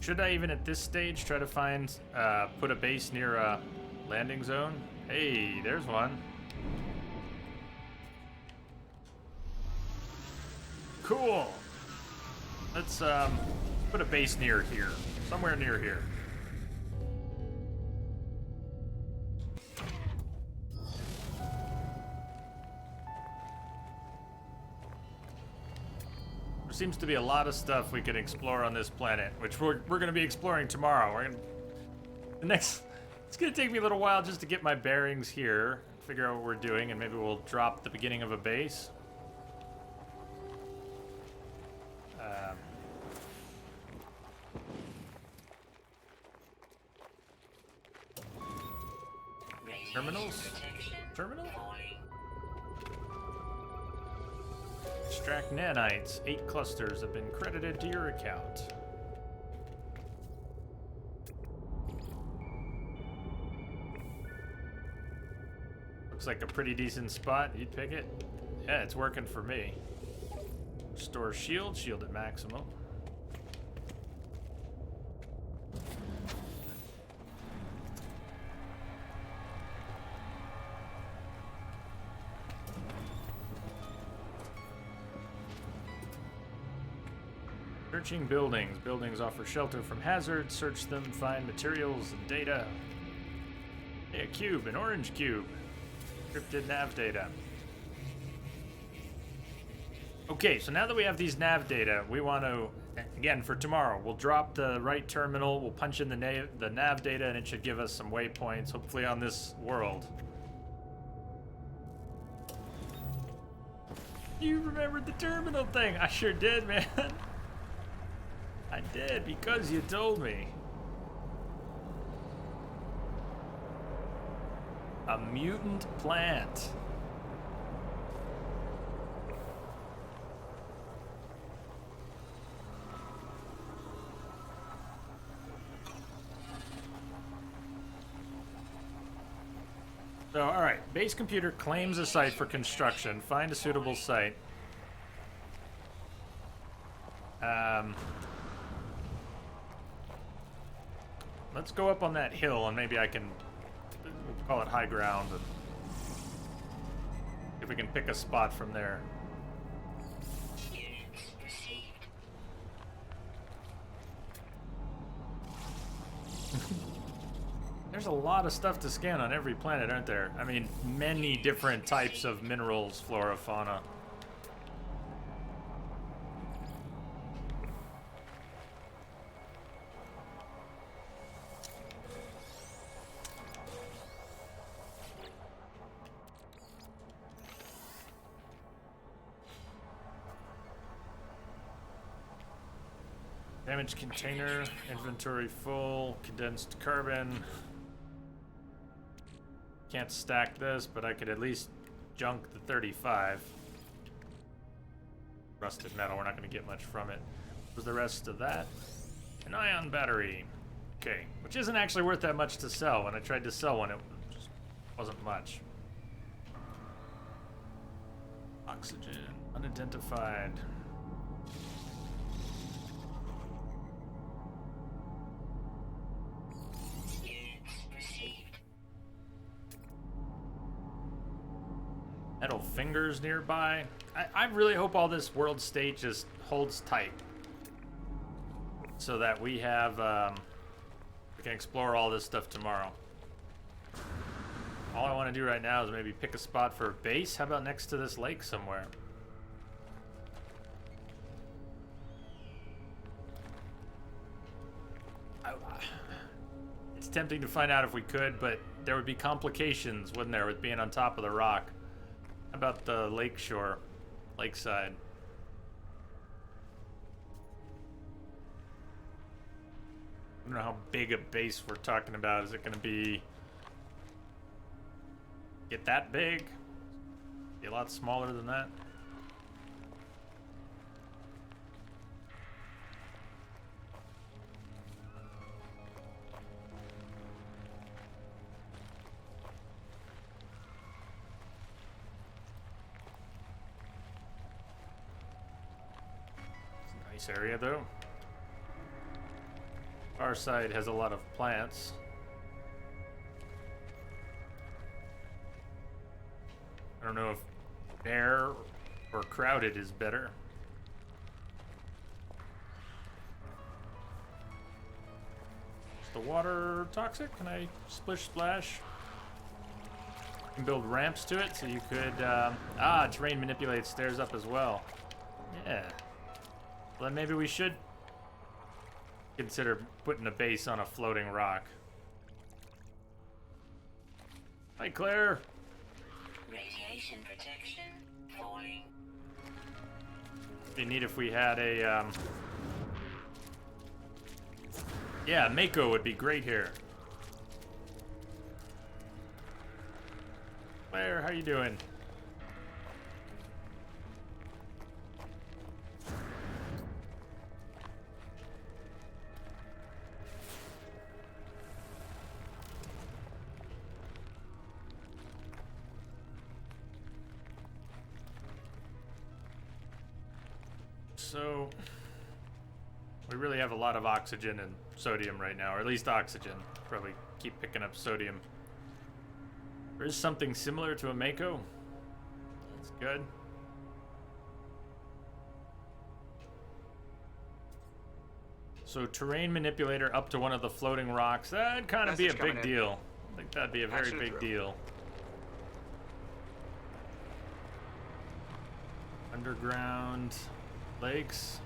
Should I even at this stage try to find, put a base near a landing zone? Hey, there's one. Cool. Let's, put a base near here. Somewhere near here. There seems to be a lot of stuff we can explore on this planet, which we're going to be exploring tomorrow. It's going to take me a little while just to get my bearings here, figure out what we're doing, and maybe we'll drop the beginning of a base. Terminals? Terminal? Extract nanites. 8 clusters have been credited to your account. Looks like a pretty decent spot. You'd pick it? Yeah, it's working for me. Restore shield. Shield at maximum. Searching buildings. Buildings offer shelter from hazards. Search them, find materials and data. Hey, a cube, an orange cube. Encrypted nav data. Okay, so now that we have these nav data, we want to, again, for tomorrow, we'll drop the right terminal, we'll punch in the nav data, and it should give us some waypoints, hopefully on this world. You remembered the terminal thing! I sure did, man! I did, because you told me. A mutant plant. So, alright. Base computer claims a site for construction. Find a suitable site. Let's go up on that hill and maybe I can... We'll call it high ground and... if we can pick a spot from there. Units received. There's a lot of stuff to scan on every planet, aren't there? I mean, many different types of minerals, flora, fauna. Damaged container, inventory full, condensed carbon. Can't stack this, but I could at least junk the 35. Rusted metal, we're not going to get much from it. What was the rest of that? An ion battery. Okay, which isn't actually worth that much to sell. When I tried to sell one, it just wasn't much. Oxygen, unidentified. Metal fingers nearby. I really hope all this world state just holds tight. So that we have, we can explore all this stuff tomorrow. All I want to do right now is maybe pick a spot for a base. How about next to this lake somewhere? It's tempting to find out if we could, but there would be complications, wouldn't there, with being on top of the rock. How about the lakeshore, lakeside? I don't know how big a base we're talking about. Is it going to be... get that big? Be a lot smaller than that? It's a nice area though. Our side has a lot of plants. I don't know if bare or crowded is better. Is the water toxic? Can I splish splash? You can build ramps to it so you could... terrain manipulates stairs up as well. Yeah. Well, then maybe we should consider putting a base on a floating rock. Hi, Claire. Radiation protection falling. It'd be neat if we had a, yeah, Mako would be great here. Claire, how you doing? so we really have a lot of oxygen and sodium right now, or at least oxygen. Probably keep picking up sodium. There is something similar to a Mako. That's good. So terrain manipulator up to one of the floating rocks. That'd kind of be a Message coming big in. deal. I think that'd be a very Patching it big through. deal. Underground lakes.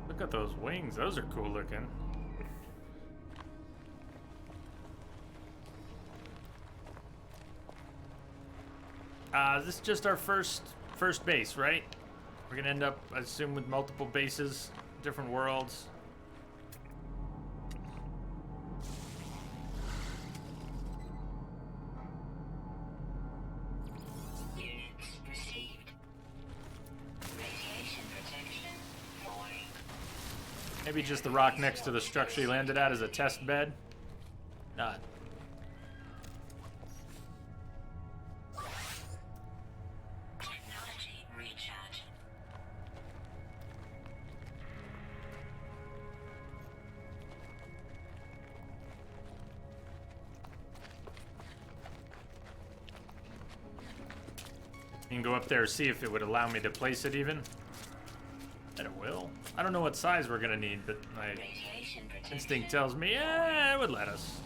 Look at those wings. Those are cool looking. This is just our first base, right? We're gonna end up, I assume, with multiple bases, different worlds. Units received. Radiation protection falling. Maybe just the rock next to the structure you landed at is a test bed. Not. Technology recharge. You can go up there, see if it would allow me to place it even. And it will. I don't know what size we're gonna need, but my Radiation protection. instinct tells me, yeah, it would let us.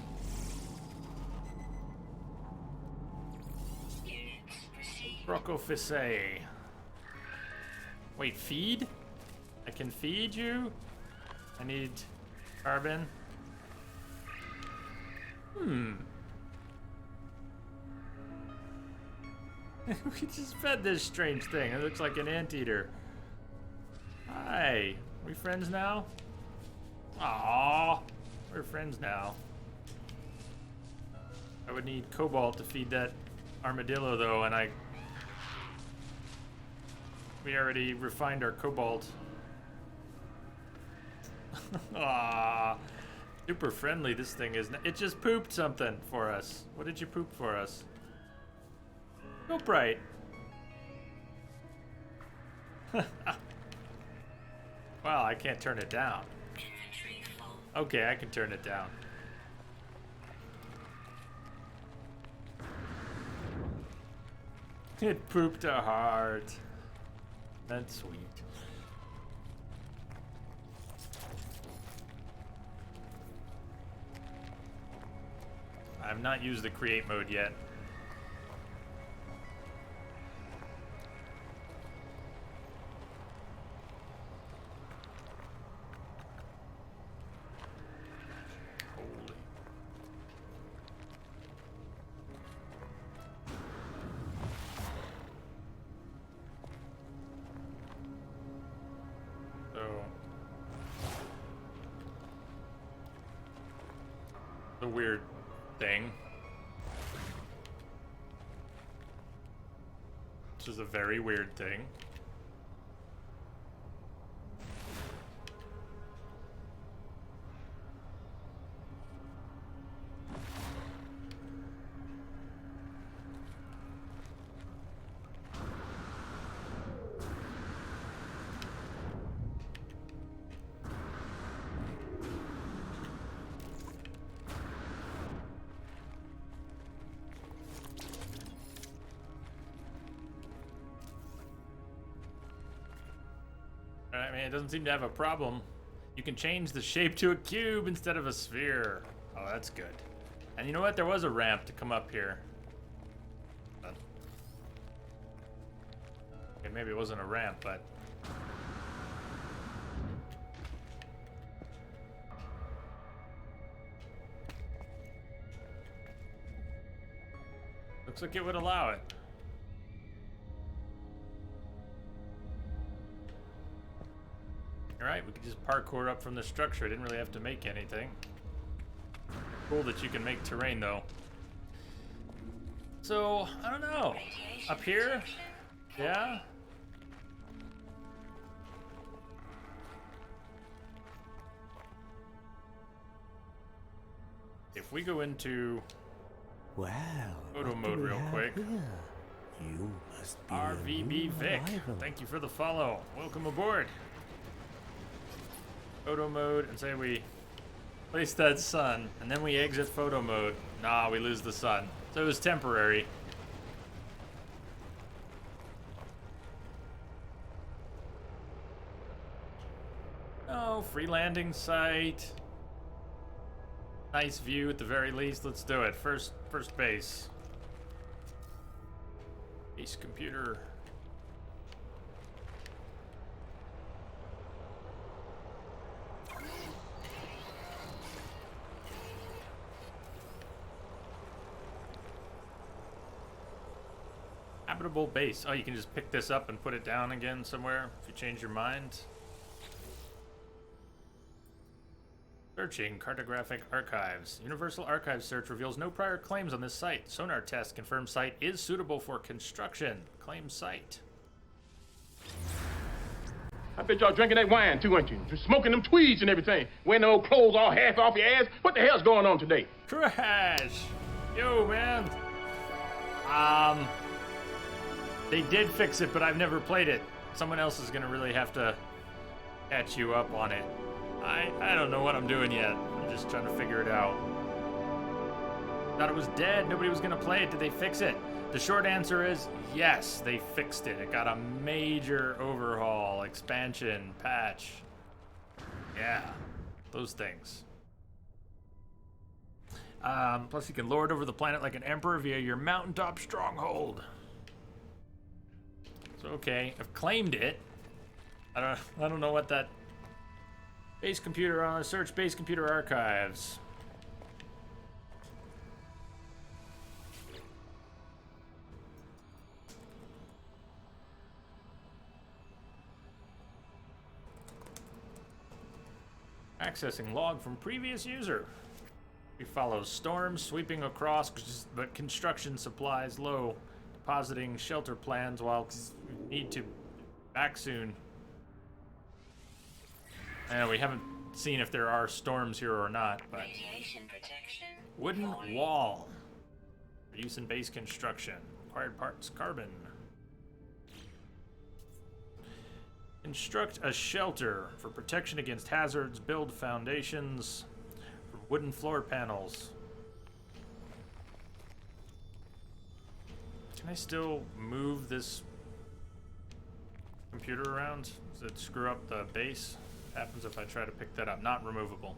Units received. Brocophysae. Wait, feed? I can feed you? I need carbon. We just fed this strange thing. It looks like an anteater. Hi. We friends now? Aww. We're friends now. I would need cobalt to feed that armadillo though, and we already refined our cobalt. Ah, super friendly this thing is. It just pooped something for us. What did you poop for us? Poop right. Well, I can't turn it down. Inventory full. Okay, I can turn it down. It pooped a heart. That's sweet. I've not used the create mode yet. Holy. So the weird thing. This is a very weird thing. I mean, it doesn't seem to have a problem. You can change the shape to a cube instead of a sphere. Oh, that's good. And you know what? There was a ramp to come up here. Okay, maybe it wasn't a ramp, but... looks like it would allow it. Alright, we could just parkour up from the structure. I didn't really have to make anything. Cool that you can make terrain, though. So, I don't know. Radiation Up here? protection Yeah? If we go into Well, photo what do mode we real have quick. here? You must be a RVB new Vic, arrival. thank you for the follow. Welcome aboard. Photo mode, and say we place that sun, and then we exit photo mode. Nah, we lose the sun. So it was temporary. Oh, free landing site. Nice view at the very least. Let's do it. First base. Base computer. Habitable base. Oh, you can just pick this up and put it down again somewhere if you change your mind. Searching cartographic archives. Universal Archives search reveals no prior claims on this site. Sonar test confirms site is suitable for construction. Claim site. I bet y'all drinking that wine too, ain't you? Smoking them tweeds and everything. Wearing the old clothes all half off your ass. What the hell's going on today? Crash! Yo, man. They did fix it, but I've never played it. Someone else is gonna really have to catch you up on it. I don't know what I'm doing yet. I'm just trying to figure it out. Thought it was dead. Nobody was gonna play it. Did they fix it? The short answer is yes, they fixed it. It got a major overhaul, expansion, patch. Yeah, those things. Plus you can lord over the planet like an emperor via your mountaintop stronghold. So okay, I've claimed it. I don't know what that. Base computer search base computer archives. Accessing log from previous user. We follow storms sweeping across, but construction supplies low. Depositing shelter plans while we need to back soon. And we haven't seen if there are storms here or not, but Radiation protection. wooden falling. wall for use in base construction. Required parts: carbon. Construct a shelter for protection against hazards. Build foundations for wooden floor panels. Can I still move this computer around? Does it screw up the base? What happens if I try to pick that up? Not removable.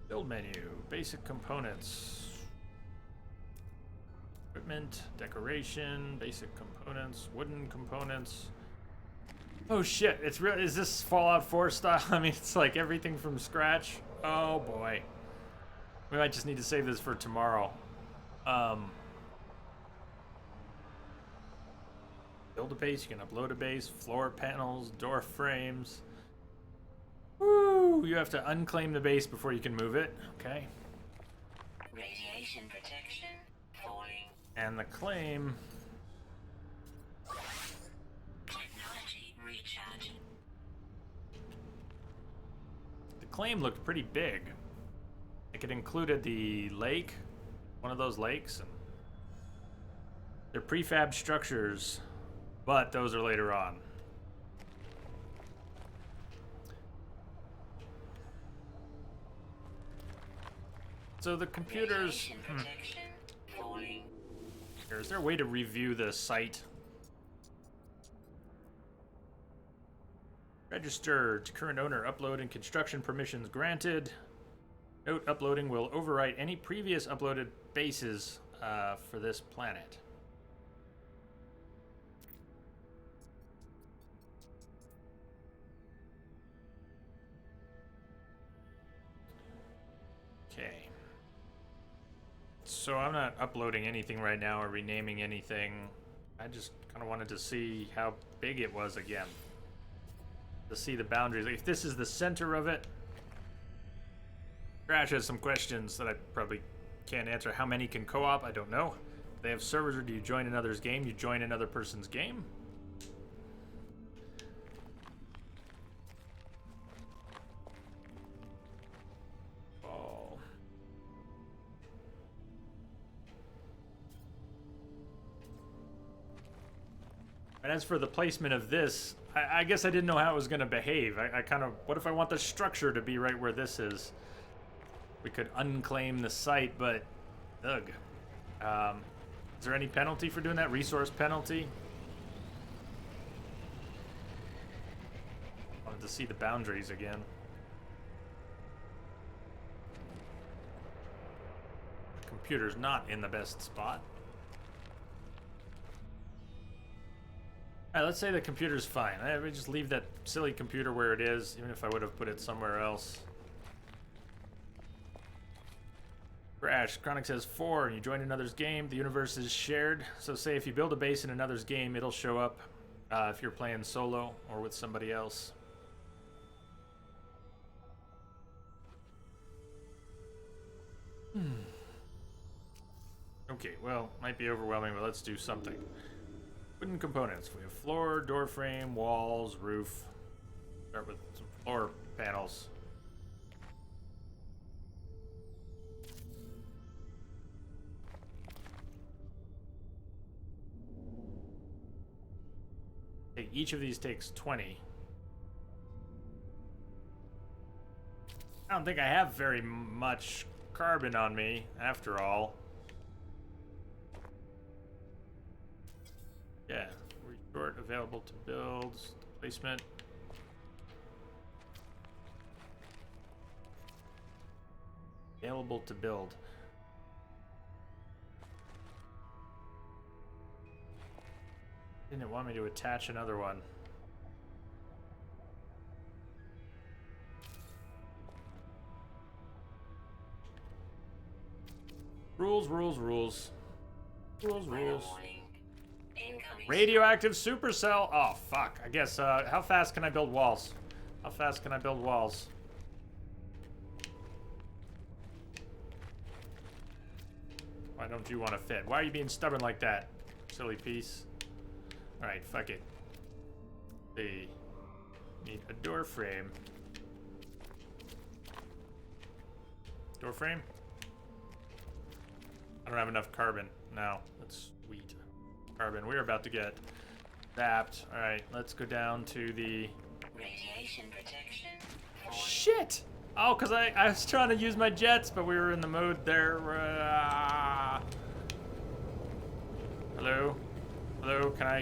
Build menu. Basic components. Equipment, decoration, basic components, wooden components. Oh shit, it's real. Is this Fallout 4 style? I mean, it's like everything from scratch. Oh boy. We might just need to save this for tomorrow. Build a base, you can upload a base, floor panels, door frames. Woo! You have to unclaim the base before you can move it. Okay. Radiation protection. Falling. And the claim. Technology recharge. The claim looked pretty big. Like it included the lake, one of those lakes. And they're prefab structures, but those are later on. So the computers. Radiation protection. Falling. Is there a way to review the site? Registered. Current owner. Upload and construction permissions granted. Note: uploading will overwrite any previous uploaded bases for this planet. Okay. So I'm not uploading anything right now or renaming anything. I just kind of wanted to see how big it was again. To see the boundaries. Like, if this is the center of it. Crash has some questions that I probably can't answer. How many can co-op? I don't know. They have servers, or do you join another's game? You join another person's game? as for the placement of this, I guess I didn't know how it was going to behave. I kind of, what if I want the structure to be right where this is? We could unclaim the site, but, ugh. Is there any penalty for doing that? Resource penalty? Wanted to see the boundaries again. The computer's not in the best spot. Alright, let's say the computer's fine. We just leave that silly computer where it is, even if I would have put it somewhere else. Crash. Chronic says 4, and you join another's game. The universe is shared. So say if you build a base in another's game, it'll show up if you're playing solo or with somebody else. Okay, well, might be overwhelming, but let's do something. Wooden components. We have floor, door frame, walls, roof. Start with some floor panels. Okay, each of these takes 20. I don't think I have very much carbon on me, after all. Yeah, resort available to build, placement. Available to build. Didn't it want me to attach another one? Rules, rules, rules. Rules, rules. Radioactive supercell. Oh, fuck. I guess, how fast can I build walls? How fast can I build walls? Why don't you want to fit? Why are you being stubborn like that? Silly piece. Alright, fuck it. We need a door frame. Door frame? I don't have enough carbon. No, that's sweet. Carbon. We're about to get zapped. Alright, let's go down to the... Radiation protection. Shit! Oh, because I was trying to use my jets, but we were in the mode there. Hello? Hello, can I...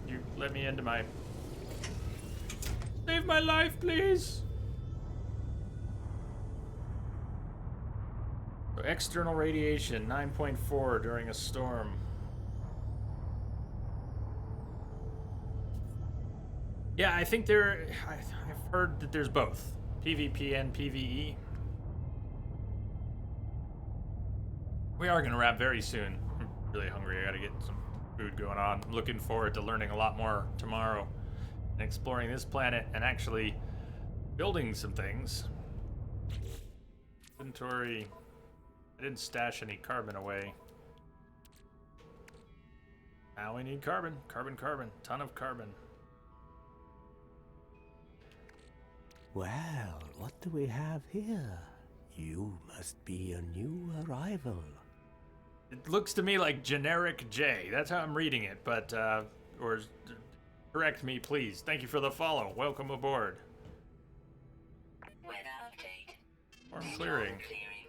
You let me into my... Save my life, please! So external radiation, 9.4 during a storm. Yeah, I think I've heard that there's both. PvP and PvE. We are gonna wrap very soon. I'm really hungry. I gotta get some food going on. I'm looking forward to learning a lot more tomorrow and exploring this planet and actually building some things. Inventory. I didn't stash any carbon away. Now we need carbon. Carbon, carbon. Ton of carbon. Well, what do we have here? You must be a new arrival. It looks to me like generic J. That's how I'm reading it, but, or correct me, please. Thank you for the follow. Welcome aboard. Weather update. Storm clearing. Clearing.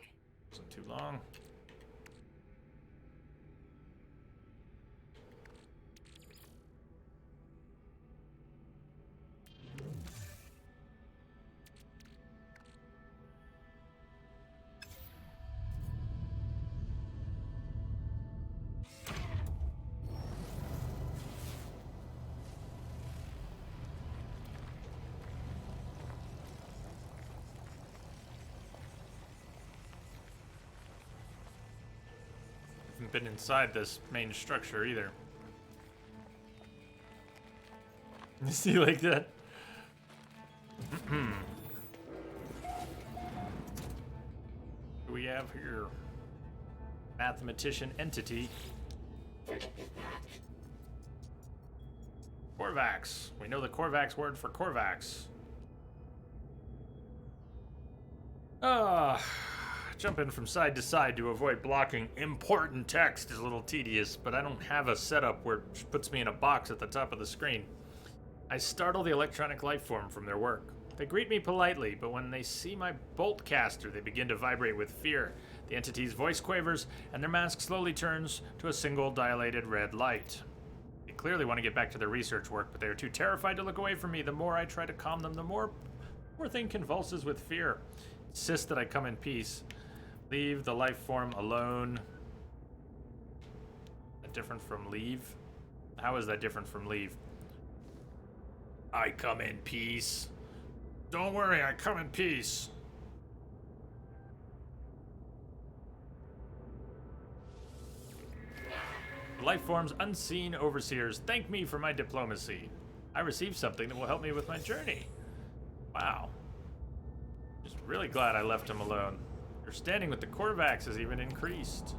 Wasn't too long. Haven't been inside this main structure either. You see like that? Who do we have here? Mathematician entity. Korvax. We know the Korvax word for Korvax. Jumping from side to side to avoid blocking important text is a little tedious, but I don't have a setup where it puts me in a box at the top of the screen. I startle the electronic life form from their work. They greet me politely, but when they see my bolt caster, they begin to vibrate with fear. The entity's voice quavers, and their mask slowly turns to a single dilated red light. They clearly want to get back to their research work, but they are too terrified to look away from me. The more I try to calm them, the more poor thing convulses with fear. Insist that I come in peace. Leave the life form alone. That different from leave? How is that different from leave? I come in peace. Don't worry, I come in peace. Life forms unseen overseers thank me for my diplomacy. I received something that will help me with my journey. Wow. Just really glad I left him alone. Your standing with the Korvax has even increased.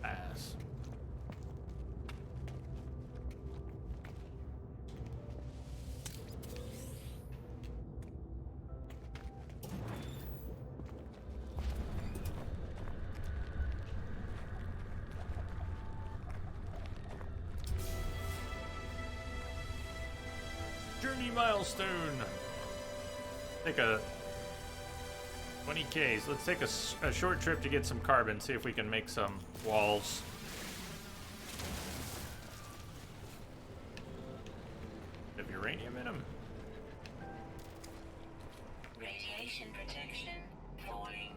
Pass. Journey milestone. Take a 20 Ks. Let's take a short trip to get some carbon. See if we can make some walls. Have uranium in them. Radiation protection falling.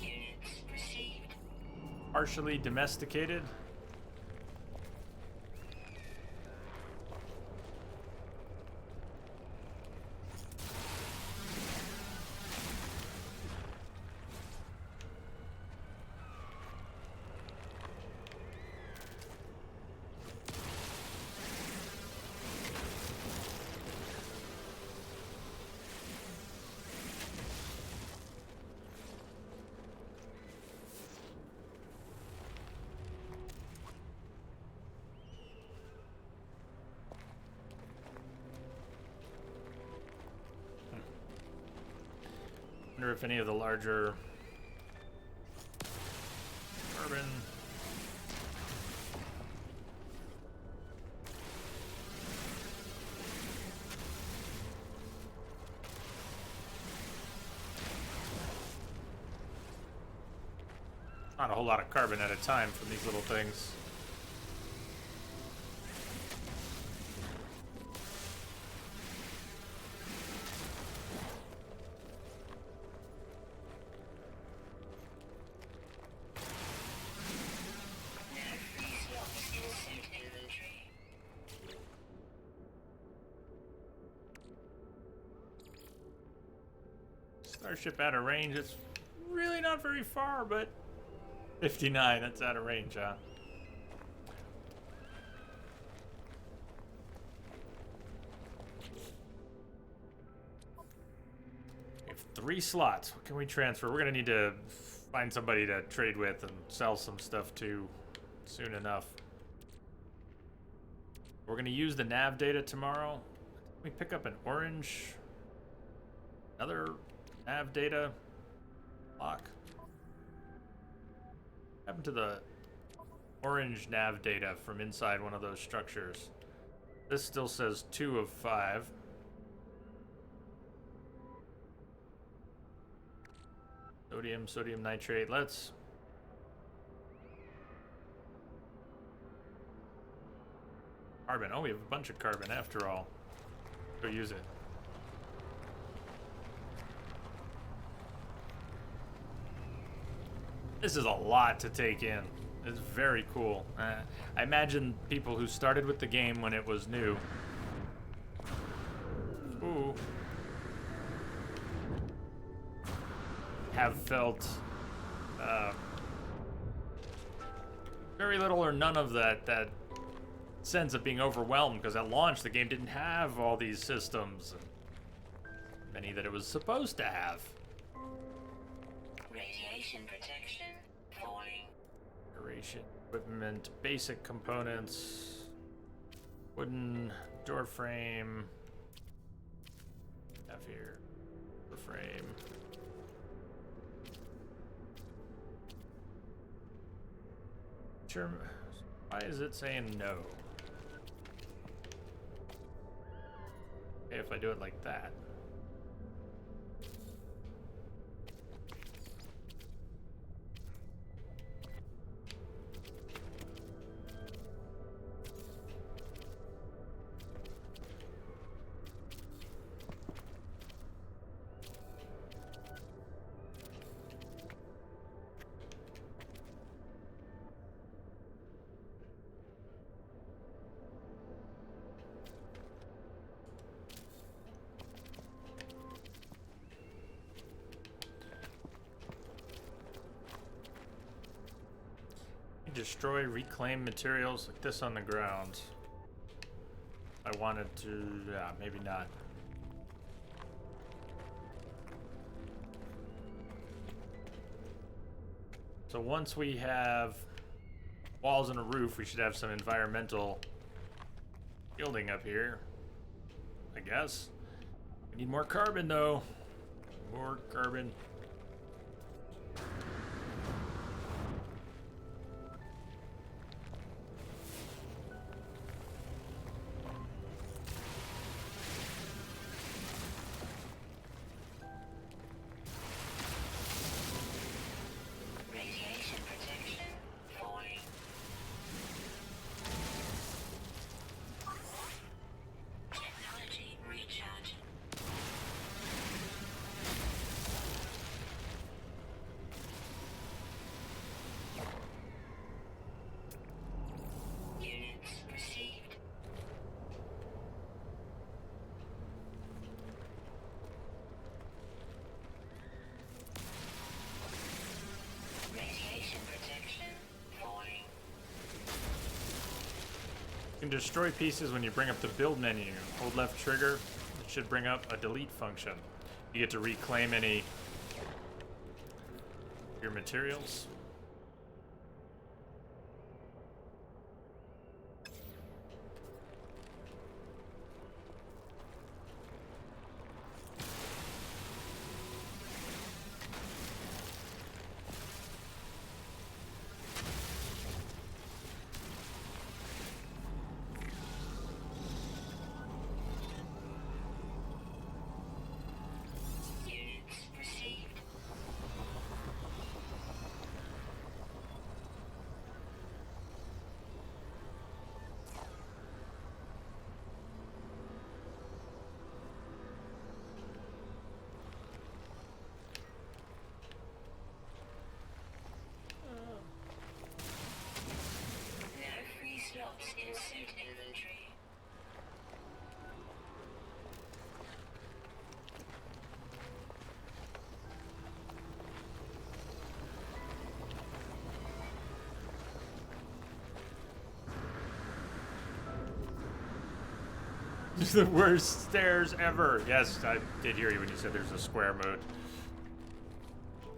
Units received. Partially domesticated. Wonder if any of the larger carbon. Not a whole lot of carbon at a time from these little things. Starship out of range. It's really not very far, but 59, that's out of range, huh? We have 3 slots. What can we transfer? We're gonna need to find somebody to trade with and sell some stuff to soon enough. We're gonna use the nav data tomorrow. We pick up an orange. Another nav data lock. What happened to the orange nav data from inside one of those structures? This still says 2 of 5. Sodium nitrate. Let's carbon. Oh, we have a bunch of carbon after all. Go use it. This is a lot to take in. It's very cool. I imagine people who started with the game when it was new. Ooh. Have felt very little or none of that sense of being overwhelmed, because at launch the game didn't have all these systems, and many that it was supposed to have. Radiation protection falling. Decoration, equipment, basic components, wooden door frame. Have here, door frame. Sure. Why is it saying no? Okay, if I do it like that. Destroy, reclaim materials like this on the ground. I wanted to, yeah, maybe not. So once we have walls and a roof, we should have some environmental building up here, I guess. We need more carbon though. More carbon. Radiation protection falling. Technology recharge. Units received. Radiation protection falling. You can destroy pieces when you bring up the build menu. Hold left trigger. It should bring up a delete function. You get to reclaim any your materials. Units received. No free slots in suit inventory. The worst stairs ever. Yes, I did hear you when you said there's a square mode.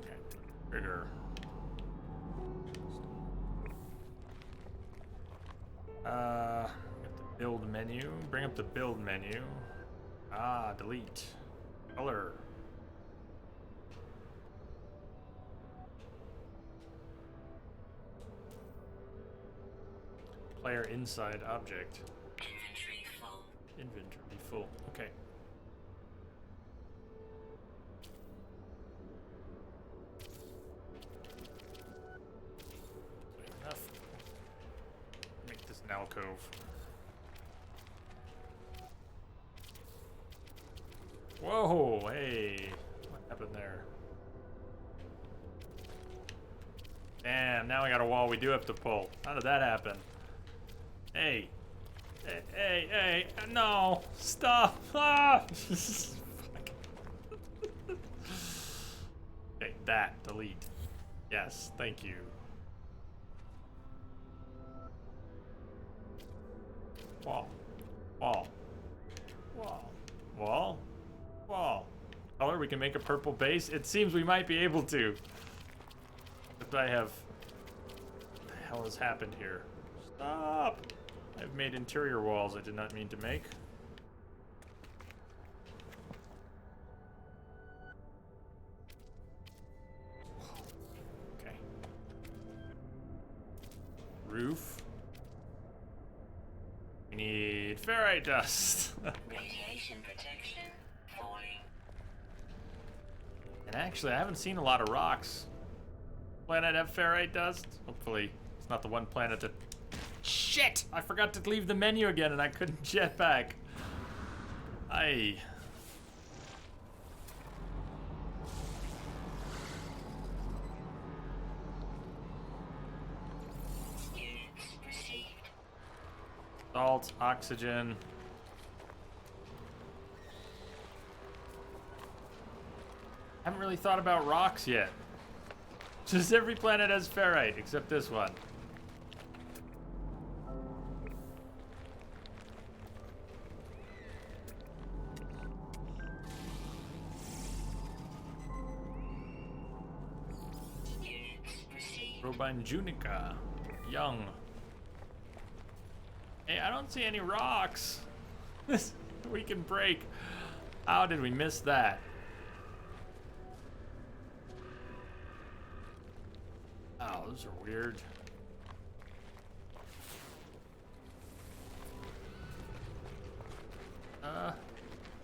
Okay, trigger. Get the build menu. Bring up the build menu. Ah, delete. Color. Player inside object. Inventory full. Inventory full. Okay. Enough. Make this an alcove. Whoa, hey. What happened there? Damn, now we got a wall we do have to pull. How did that happen? Hey. Hey, no, stop. Ah! Fuck. Okay, that, delete. Yes, thank you. Wall. Color, we can make a purple base. It seems we might be able to. Except I have... What the hell has happened here? Stop! I've made interior walls I did not mean to make. Okay. Roof. We need ferrite dust. Radiation protection falling. And actually, I haven't seen a lot of rocks. Planet have ferrite dust? Hopefully, it's not the one planet that... Shit! I forgot to leave the menu again and I couldn't jet back. Units received. Salt, oxygen. Haven't really thought about rocks yet. Just every planet has ferrite, except this one. Units received. Robine Junica. Young. Hey, I don't see any rocks. We can break. How did we miss that? Oh, those are weird.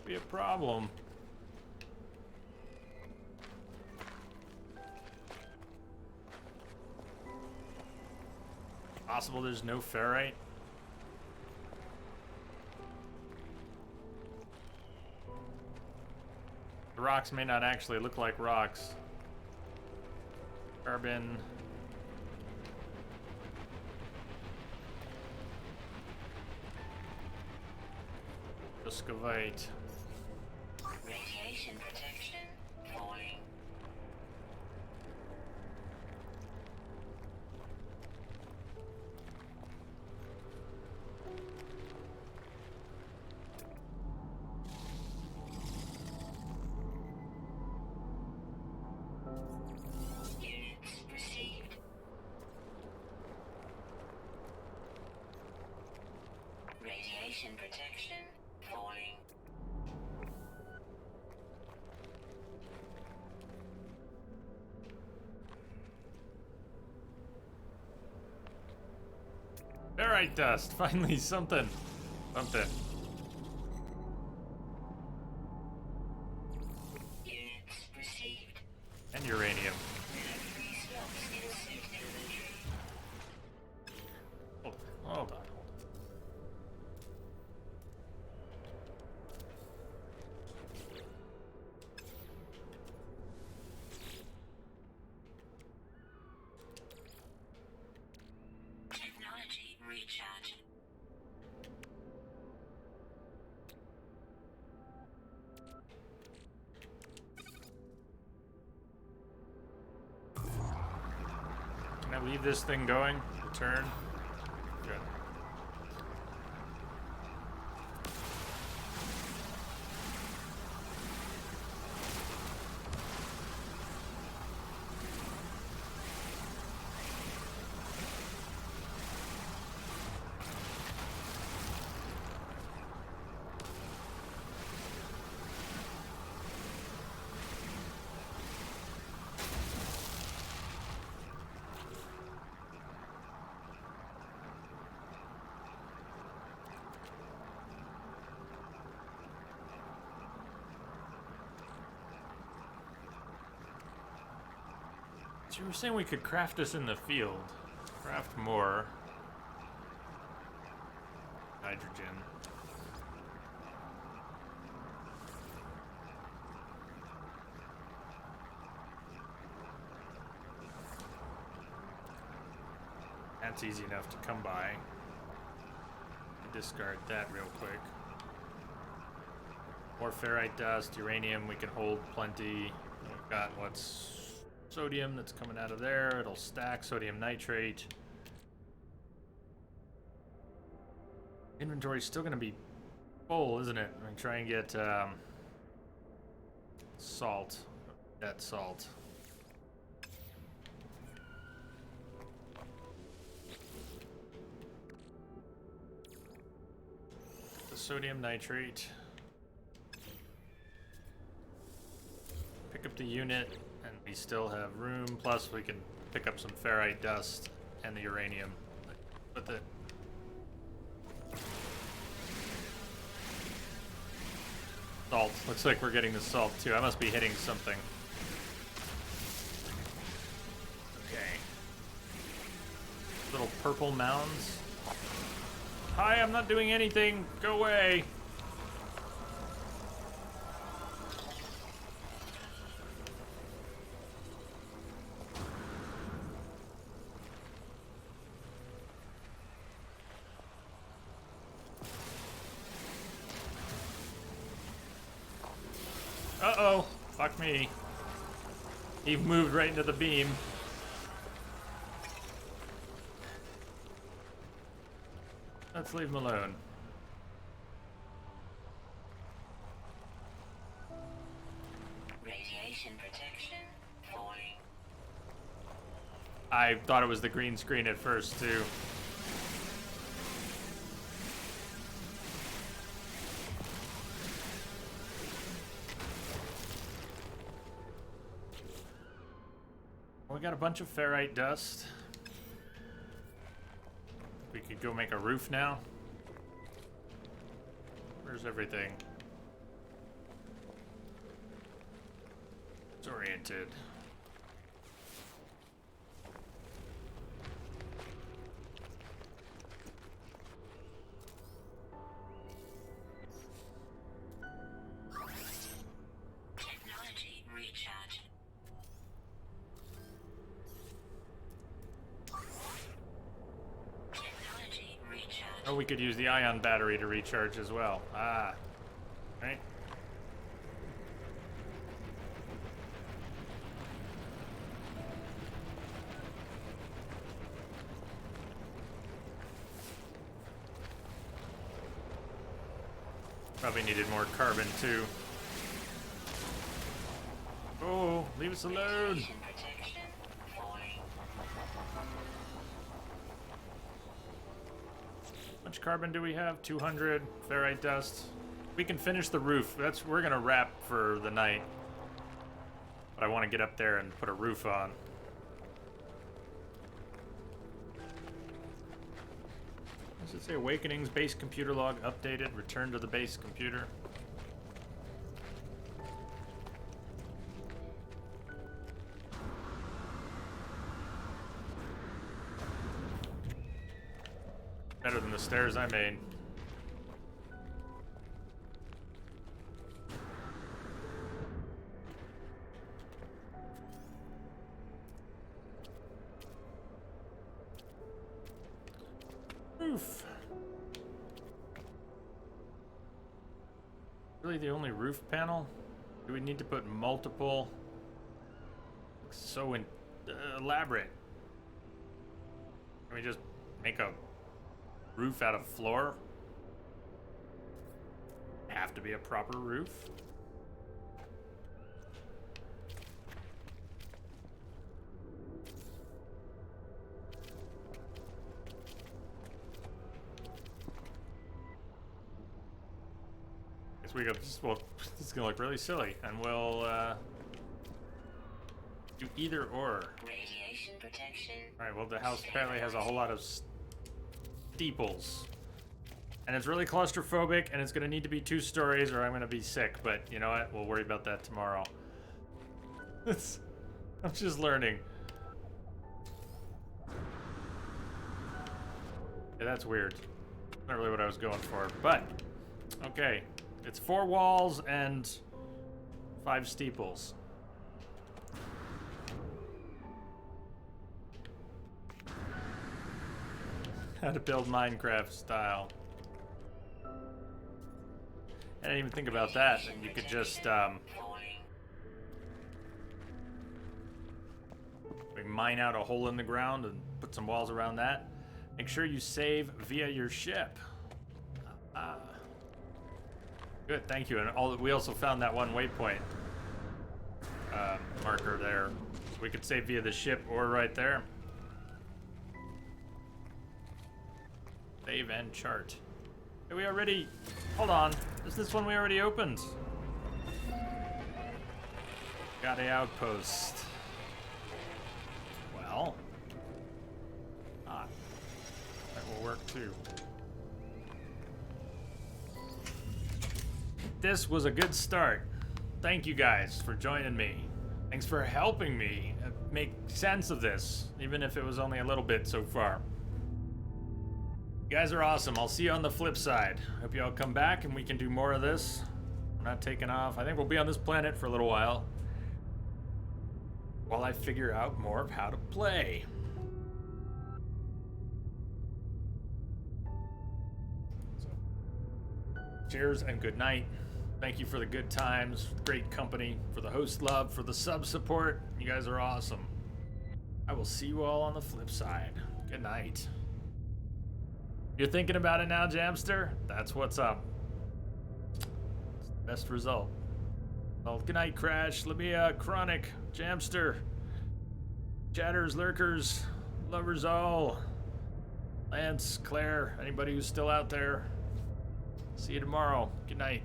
Be a problem. Possible there's no ferrite? The rocks may not actually look like rocks. Carbon. Muscovite. Radiation protection falling. Units received. Radiation protection falling. Ferrite dust. Finally, something. Something. Units received. And uranium. Free slots in suit inventory. Oh, hold on. Technology recharge. Can I leave this thing going? Return. Good. So you were saying we could craft this in the field. Craft more. Hydrogen. That's easy enough to come by. Discard that real quick. More ferrite dust, uranium, we can hold plenty. We've got what's sodium that's coming out of there. It'll stack sodium nitrate. Inventory's still gonna be full, isn't it? I'm gonna try and get salt. That salt. sodium nitrate. Pick up the unit, and we still have room. Plus, we can pick up some ferrite dust and the uranium with it. Salt. Looks like we're getting the salt too. I must be hitting something. Okay. Little purple mounds. Hi, I'm not doing anything. Go away. Uh-oh. Fuck me. He moved right into the beam. Let's leave him alone. Radiation protection falling. I thought it was the green screen at first, too. We got a bunch of ferrite dust. We could go make a roof now. Where's everything? It's oriented. Technology recharge. Technology recharge. Oh, we could use the ion battery to recharge as well. Ah. Right. Probably needed more carbon too. Oh, leave us alone. Radiation protection falling. How much carbon do we have? 200 ferrite dust. We can finish the roof. We're gonna wrap for the night. But I want to get up there and put a roof on. Does it say Awakenings base computer log updated? Return to the base computer. Better than the stairs I made. Roof. Really the only roof panel? Do we need to put multiple? Looks so elaborate. Can we just make a roof out of floor? Have to be a proper roof? Guess we got this. Well, this is gonna look really silly, and we'll do either or. Radiation protection. All right. Well, the house apparently has a whole lot of steeples. And it's really claustrophobic, and it's gonna need to be 2 stories or I'm gonna be sick, but you know what? We'll worry about that tomorrow. I'm just learning. Yeah, that's weird. Not really what I was going for, but okay. It's 4 walls and 5 steeples. How to build Minecraft style. I didn't even think about that. You could just we mine out a hole in the ground and put some walls around that. Make sure you save via your ship. Good, thank you. And we also found that one waypoint marker there. We could save via the ship or right there. Save and chart. Hey, we already... Hold on. Is this one we already opened? Got a outpost. Well. Ah. That will work too. This was a good start. Thank you guys for joining me. Thanks for helping me make sense of this, even if it was only a little bit so far. You guys are awesome. I'll see you on the flip side. Hope you all come back and we can do more of this. We're not taking off. I think we'll be on this planet for a little while I figure out more of how to play. So, cheers and good night. Thank you for the good times, great company, for the host love, for the sub support. You guys are awesome. I will see you all on the flip side. Good night. You're thinking about it now, Jamster? That's what's up. Best result. Well, good night, Crash, Lamia, Chronic, Jamster, Chatters, Lurkers, Lovers All, Lance, Claire, anybody who's still out there. See you tomorrow. Good night.